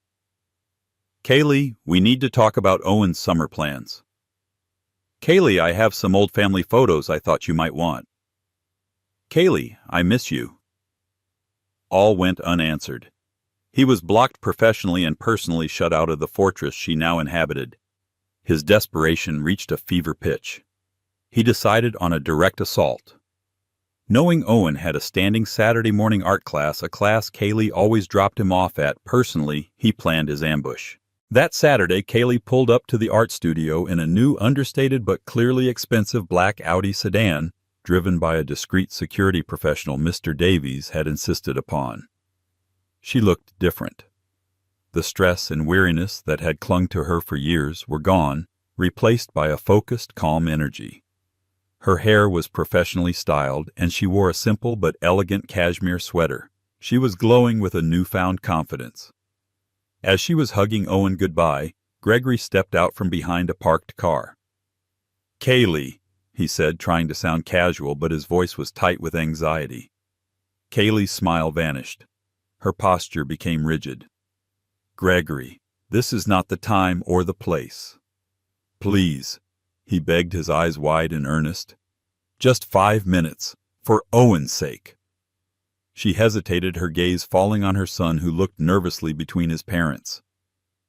"Kaylee, we need to talk about Owen's summer plans." "Kaylee, I have some old family photos I thought you might want." "Kaylee, I miss you." All went unanswered. He was blocked professionally and personally, shut out of the fortress she now inhabited. His desperation reached a fever pitch. He decided on a direct assault. Knowing Owen had a standing Saturday morning art class, a class Kaylee always dropped him off at personally, he planned his ambush. That Saturday, Kaylee pulled up to the art studio in a new, understated but clearly expensive black Audi sedan, driven by a discreet security professional Mr. Davies had insisted upon. She looked different. The stress and weariness that had clung to her for years were gone, replaced by a focused, calm energy. Her hair was professionally styled, and she wore a simple but elegant cashmere sweater. She was glowing with a newfound confidence. As she was hugging Owen goodbye, Gregory stepped out from behind a parked car. "Kaylee," he said, trying to sound casual, but his voice was tight with anxiety. Kaylee's smile vanished. Her posture became rigid. "Gregory, this is not the time or the place. Please," he begged, his eyes wide and earnest. "Just 5 minutes, for Owen's sake." She hesitated, her gaze falling on her son, who looked nervously between his parents.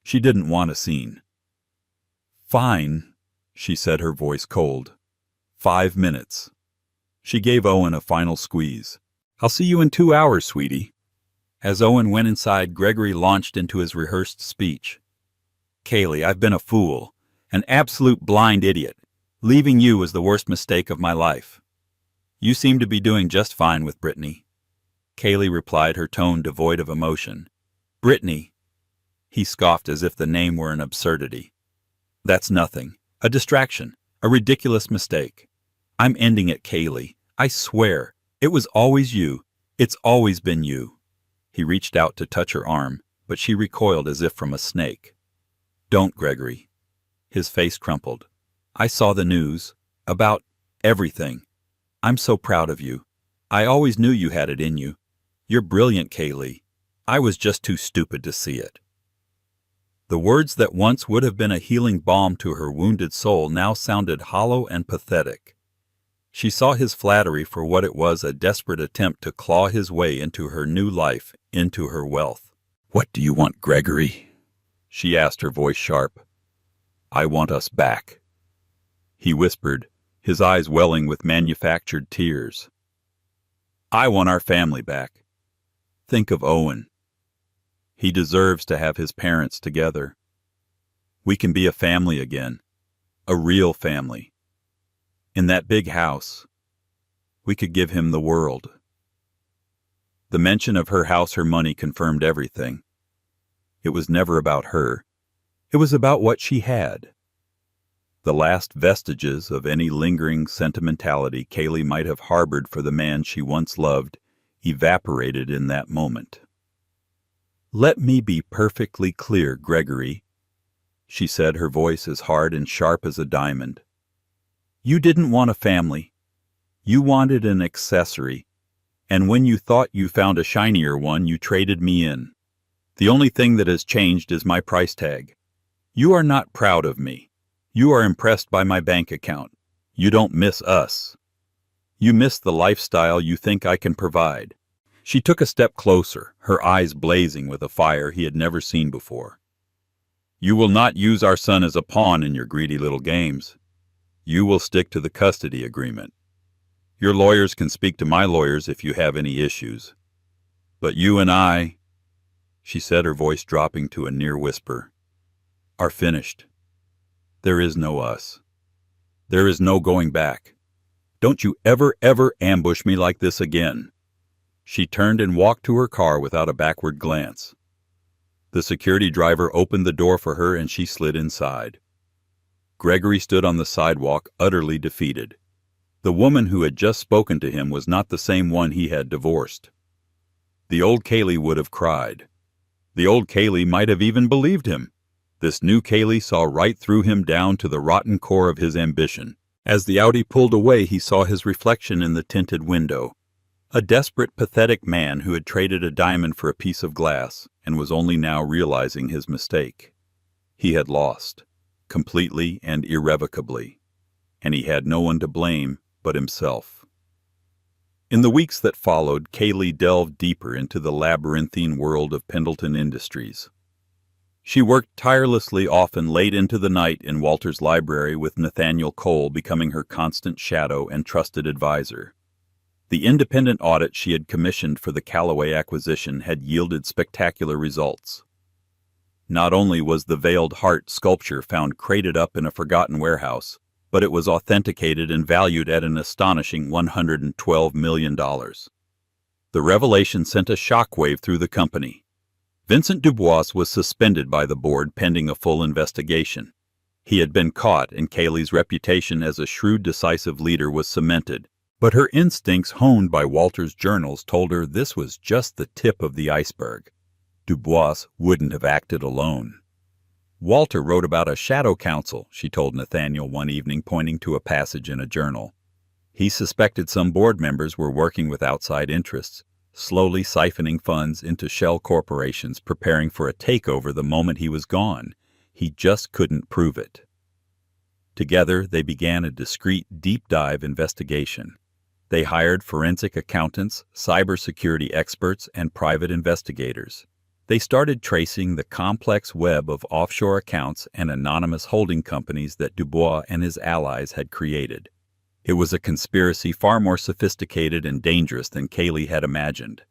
She didn't want a scene. "Fine," she said, her voice cold. 5 minutes. She gave Owen a final squeeze. "I'll see you in 2 hours, sweetie." As Owen went inside, Gregory launched into his rehearsed speech. "Kaylee, I've been a fool, an absolute blind idiot. Leaving you was the worst mistake of my life. You seem to be doing just fine with Brittany." Kaylee replied, her tone devoid of emotion. "Brittany." He scoffed as if the name were an absurdity. "That's nothing. A distraction. A ridiculous mistake. I'm ending it, Kaylee. I swear. It was always you. It's always been you." He reached out to touch her arm, but she recoiled as if from a snake. "Don't, Gregory." His face crumpled. "I saw the news. About everything. I'm so proud of you. I always knew you had it in you. You're brilliant, Kaylee. I was just too stupid to see it." The words that once would have been a healing balm to her wounded soul now sounded hollow and pathetic. She saw his flattery for what it was, a desperate attempt to claw his way into her new life, into her wealth. "What do you want, Gregory?" she asked, her voice sharp. "I want us back," he whispered, his eyes welling with manufactured tears. "I want our family back. Think of Owen. He deserves to have his parents together. We can be a family again, a real family. In that big house, we could give him the world." The mention of her house, her money, confirmed everything. It was never about her. It was about what she had. The last vestiges of any lingering sentimentality Kaylee might have harbored for the man she once loved evaporated in that moment. "Let me be perfectly clear, Gregory," she said, her voice as hard and sharp as a diamond. "You didn't want a family. You wanted an accessory, and when you thought you found a shinier one, you traded me in. The only thing that has changed is my price tag. You are not proud of me. You are impressed by my bank account. You don't miss us. You miss the lifestyle you think I can provide." She took a step closer, her eyes blazing with a fire he had never seen before. "You will not use our son as a pawn in your greedy little games. You will stick to the custody agreement. Your lawyers can speak to my lawyers if you have any issues. But you and I," she said, her voice dropping to a near whisper, "are finished. There is no us. There is no going back. Don't you ever ambush me like this again." She turned and walked to her car without a backward glance. The security driver opened the door for her and she slid inside. Gregory stood on the sidewalk, utterly defeated. The woman who had just spoken to him was not the same one he had divorced. The old Kaylee would have cried. The old Kaylee might have even believed him. This new Kaylee saw right through him down to the rotten core of his ambition. As the Audi pulled away, he saw his reflection in the tinted window. A desperate, pathetic man who had traded a diamond for a piece of glass and was only now realizing his mistake. He had lost, completely and irrevocably, and he had no one to blame but himself. In the weeks that followed, Kaylee delved deeper into the labyrinthine world of Pendleton Industries. She worked tirelessly, often late into the night, in Walter's library, with Nathaniel Cole becoming her constant shadow and trusted advisor. The independent audit she had commissioned for the Callaway acquisition had yielded spectacular results. Not only was the Veiled Heart sculpture found crated up in a forgotten warehouse, but it was authenticated and valued at an astonishing $112 million. The revelation sent a shockwave through the company. Vincent Dubois was suspended by the board pending a full investigation. He had been caught, and Kaylee's reputation as a shrewd, decisive leader was cemented. But her instincts, honed by Walter's journals, told her this was just the tip of the iceberg. Dubois wouldn't have acted alone. "Walter wrote about a shadow counsel," she told Nathaniel one evening, pointing to a passage in a journal. He suspected some board members were working with outside interests, slowly siphoning funds into shell corporations, preparing for a takeover the moment he was gone. He just couldn't prove it. Together, they began a discreet, deep-dive investigation. They hired forensic accountants, cybersecurity experts, and private investigators. They started tracing the complex web of offshore accounts and anonymous holding companies that Dubois and his allies had created. It was a conspiracy far more sophisticated and dangerous than Kaylee had imagined.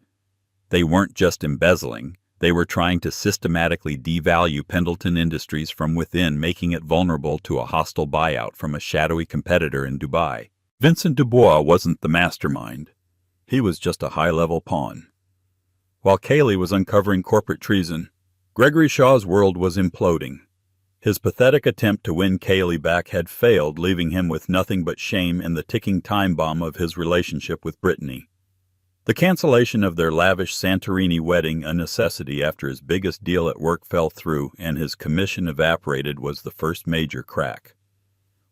They weren't just embezzling, they were trying to systematically devalue Pendleton Industries from within, making it vulnerable to a hostile buyout from a shadowy competitor in Dubai. Vincent Dubois wasn't the mastermind. He was just a high-level pawn. While Kaylee was uncovering corporate treason, Gregory Shaw's world was imploding. His pathetic attempt to win Kaylee back had failed, leaving him with nothing but shame and the ticking time bomb of his relationship with Brittany. The cancellation of their lavish Santorini wedding, a necessity after his biggest deal at work fell through and his commission evaporated, was the first major crack.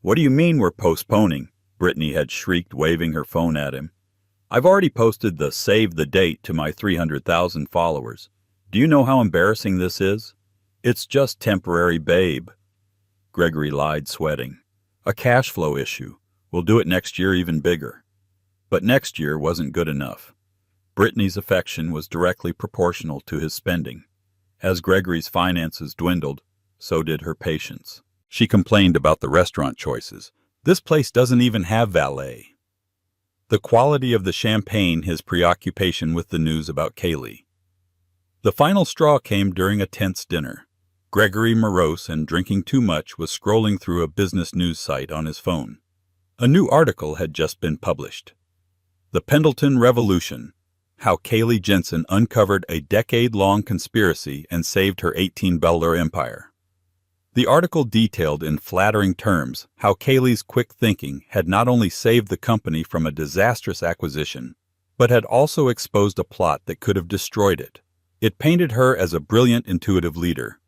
"What do you mean we're postponing?" Brittany had shrieked, waving her phone at him. "I've already posted the save the date to my 300,000 followers. Do you know how embarrassing this is? It's just temporary, babe." Gregory lied, sweating. "A cash flow issue. We'll do it next year even bigger." But next year wasn't good enough. Brittany's affection was directly proportional to his spending. As Gregory's finances dwindled, so did her patience. She complained about the restaurant choices. "This place doesn't even have valet." The quality of the champagne, his preoccupation with the news about Kaylee. The final straw came during a tense dinner. Gregory, morose and drinking too much, was scrolling through a business news site on his phone. A new article had just been published. "The Pendleton Revolution: How Kaylee Jensen Uncovered a Decade-Long Conspiracy and Saved Her $18 empire." The article detailed in flattering terms how Kaylee's quick thinking had not only saved the company from a disastrous acquisition, but had also exposed a plot that could have destroyed it. It painted her as a brilliant, intuitive leader.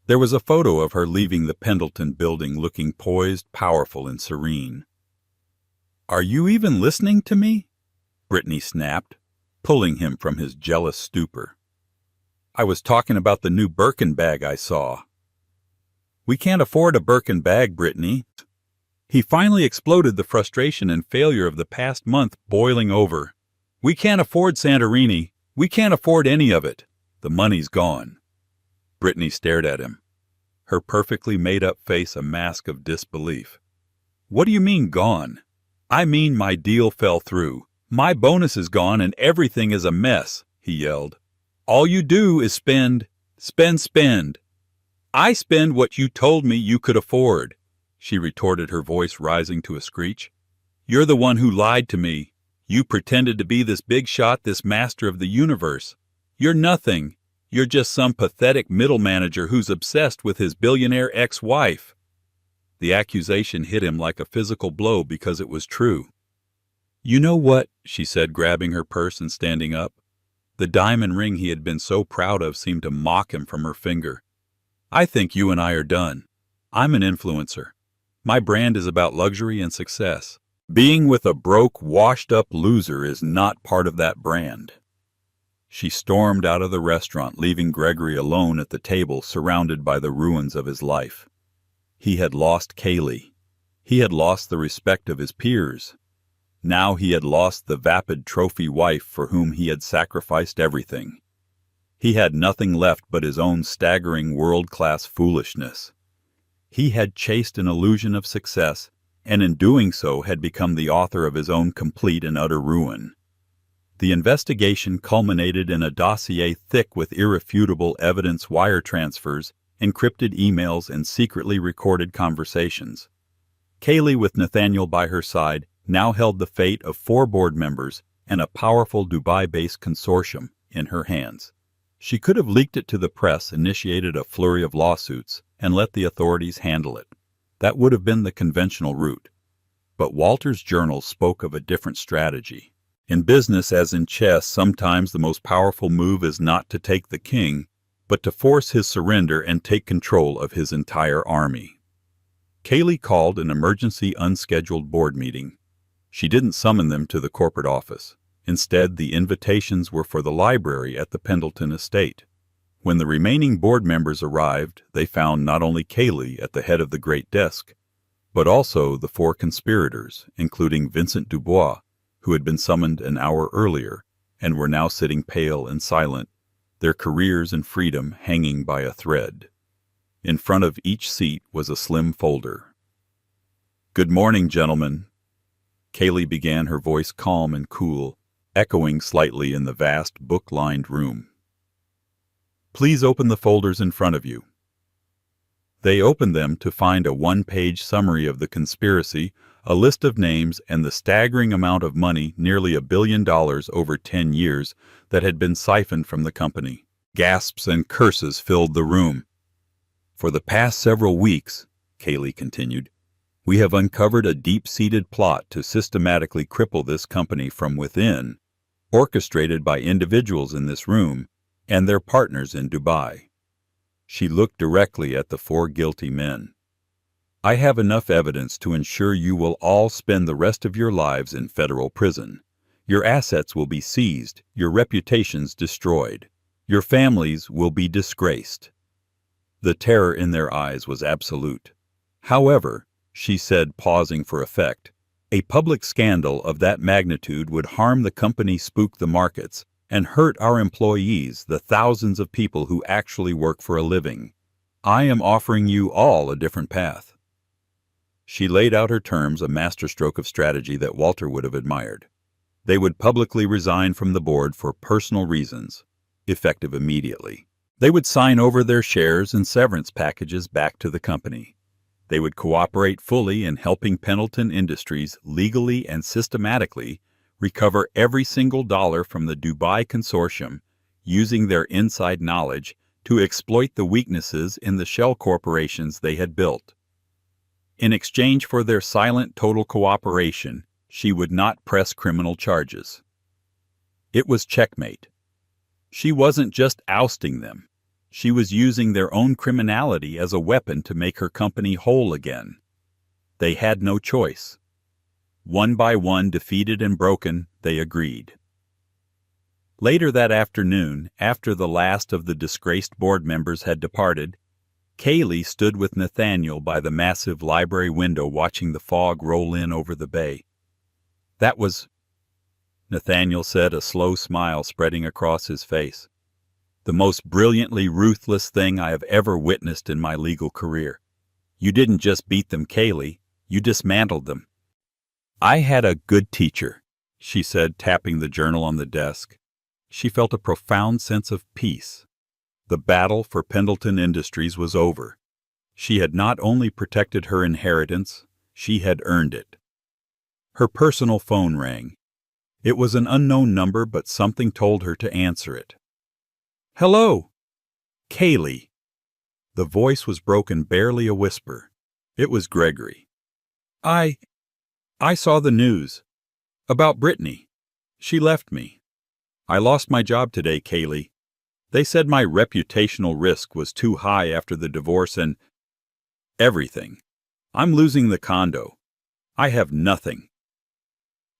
There was a photo of her leaving the Pendleton building looking poised, powerful, and serene. "Are you even listening to me?" Brittany snapped, pulling him from his jealous stupor. "I was talking about the new Birkin bag I saw." "We can't afford a Birkin bag, Brittany." He finally exploded, the frustration and failure of the past month boiling over. "We can't afford Santorini. We can't afford any of it. The money's gone." Brittany stared at him, her perfectly made-up face a mask of disbelief. "What do you mean, gone?" "I mean my deal fell through. My bonus is gone and everything is a mess," he yelled. "All you do is spend, spend, spend." "I spend what you told me you could afford," she retorted, her voice rising to a screech. "You're the one who lied to me. You pretended to be this big shot, this master of the universe. You're nothing. You're just some pathetic middle manager who's obsessed with his billionaire ex-wife." The accusation hit him like a physical blow because it was true. "You know what?" she said, grabbing her purse and standing up. The diamond ring he had been so proud of seemed to mock him from her finger. "I think you and I are done. I'm an influencer. My brand is about luxury and success. Being with a broke, washed-up loser is not part of that brand." She stormed out of the restaurant, leaving Gregory alone at the table, surrounded by the ruins of his life. He had lost Kaylee. He had lost the respect of his peers. Now he had lost the vapid trophy wife for whom he had sacrificed everything. He had nothing left but his own staggering world-class foolishness. He had chased an illusion of success, and in doing so had become the author of his own complete and utter ruin. The investigation culminated in a dossier thick with irrefutable evidence, wire transfers, encrypted emails, and secretly recorded conversations. Kaylee, with Nathaniel by her side, now held the fate of 4 board members and a powerful Dubai-based consortium in her hands. She could have leaked it to the press, initiated a flurry of lawsuits, and let the authorities handle it. That would have been the conventional route. But Walter's journal spoke of a different strategy. In business, as in chess, sometimes the most powerful move is not to take the king, but to force his surrender and take control of his entire army. Kaylee called an emergency unscheduled board meeting. She didn't summon them to the corporate office. Instead, the invitations were for the library at the Pendleton estate. When the remaining board members arrived, they found not only Kaylee at the head of the great desk, but also the 4 conspirators, including Vincent Dubois, who had been summoned an hour earlier, and were now sitting pale and silent, their careers and freedom hanging by a thread. In front of each seat was a slim folder. "Good morning, gentlemen." Kaylee began, her voice calm and cool, echoing slightly in the vast, book-lined room. "Please open the folders in front of you." They opened them to find a 1-page summary of the conspiracy, a list of names, and the staggering amount of money, nearly $1 billion over 10 years, that had been siphoned from the company. Gasps and curses filled the room. "For the past several weeks," Kaylee continued, "we have uncovered a deep-seated plot to systematically cripple this company from within, orchestrated by individuals in this room and their partners in Dubai." She looked directly at the 4 guilty men. "I have enough evidence to ensure you will all spend the rest of your lives in federal prison. Your assets will be seized, your reputations destroyed. Your families will be disgraced." The terror in their eyes was absolute. "However," she said, pausing for effect, "a public scandal of that magnitude would harm the company, spook the markets, and hurt our employees, the thousands of people who actually work for a living. I am offering you all a different path." She laid out her terms, a masterstroke of strategy that Walter would have admired. They would publicly resign from the board for personal reasons, effective immediately. They would sign over their shares and severance packages back to the company. They would cooperate fully in helping Pendleton Industries legally and systematically recover every single dollar from the Dubai consortium, using their inside knowledge to exploit the weaknesses in the shell corporations they had built. In exchange for their silent total cooperation, she would not press criminal charges. It was checkmate. She wasn't just ousting them. She was using their own criminality as a weapon to make her company whole again. They had no choice. One by one, defeated and broken, they agreed. Later that afternoon, after the last of the disgraced board members had departed, Kaylee stood with Nathaniel by the massive library window watching the fog roll in over the bay. "That was," Nathaniel said, a slow smile spreading across his face, "the most brilliantly ruthless thing I have ever witnessed in my legal career. You didn't just beat them, Kaylee, you dismantled them." "I had a good teacher," she said, tapping the journal on the desk. She felt a profound sense of peace. The battle for Pendleton Industries was over. She had not only protected her inheritance, she had earned it. Her personal phone rang. It was an unknown number, but something told her to answer it. "Hello, Kaylee." The voice was broken, barely a whisper. It was Gregory. I saw the news. About Brittany. She left me. I lost my job today, Kaylee. They said my reputational risk was too high after the divorce and everything. I'm losing the condo. I have nothing.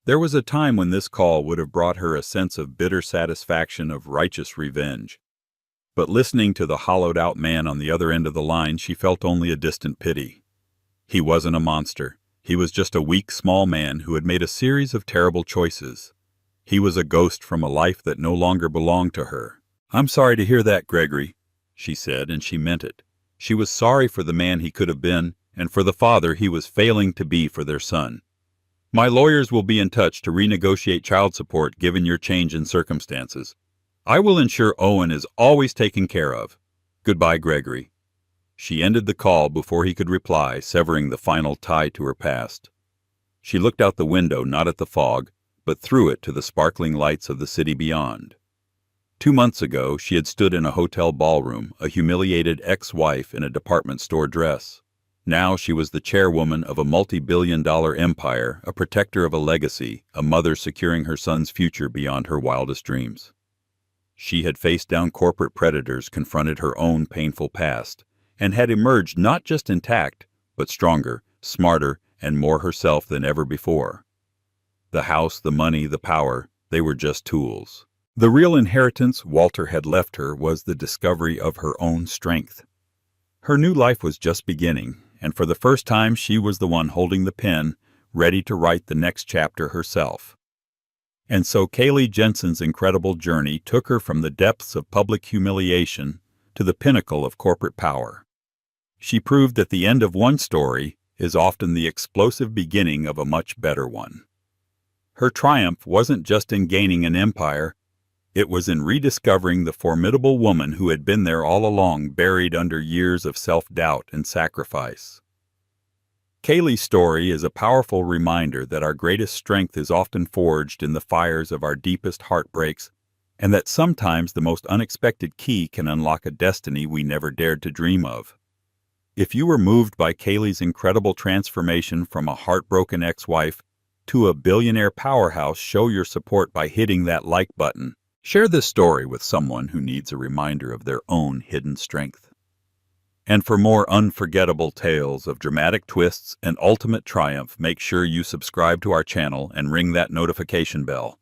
There was a time when this call would have brought her a sense of bitter satisfaction of righteous revenge. But listening to the hollowed-out man on the other end of the line, she felt only a distant pity. He wasn't a monster. He was just a weak, small man who had made a series of terrible choices. He was a ghost from a life that no longer belonged to her. "I'm sorry to hear that, Gregory," she said, and she meant it. She was sorry for the man he could have been, and for the father he was failing to be for their son. "My lawyers will be in touch to renegotiate child support given your change in circumstances. I will ensure Owen is always taken care of. Goodbye, Gregory." She ended the call before he could reply, severing the final tie to her past. She looked out the window, not at the fog, but through it to the sparkling lights of the city beyond. 2 months ago, she had stood in a hotel ballroom, a humiliated ex-wife in a department store dress. Now she was the chairwoman of a multi-billion-dollar empire, a protector of a legacy, a mother securing her son's future beyond her wildest dreams. She had faced down corporate predators, confronted her own painful past, and had emerged not just intact, but stronger, smarter, and more herself than ever before. The house, the money, the power, they were just tools. The real inheritance Walter had left her was the discovery of her own strength. Her new life was just beginning, and for the first time she was the one holding the pen, ready to write the next chapter herself. And so Kaylee Jensen's incredible journey took her from the depths of public humiliation to the pinnacle of corporate power. She proved that the end of one story is often the explosive beginning of a much better one. Her triumph wasn't just in gaining an empire, it was in rediscovering the formidable woman who had been there all along, buried under years of self-doubt and sacrifice. Kaylee's story is a powerful reminder that our greatest strength is often forged in the fires of our deepest heartbreaks, and that sometimes the most unexpected key can unlock a destiny we never dared to dream of. If you were moved by Kaylee's incredible transformation from a heartbroken ex-wife to a billionaire powerhouse, show your support by hitting that like button. Share this story with someone who needs a reminder of their own hidden strength. And for more unforgettable tales of dramatic twists and ultimate triumph, make sure you subscribe to our channel and ring that notification bell.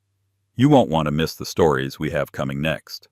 You won't want to miss the stories we have coming next.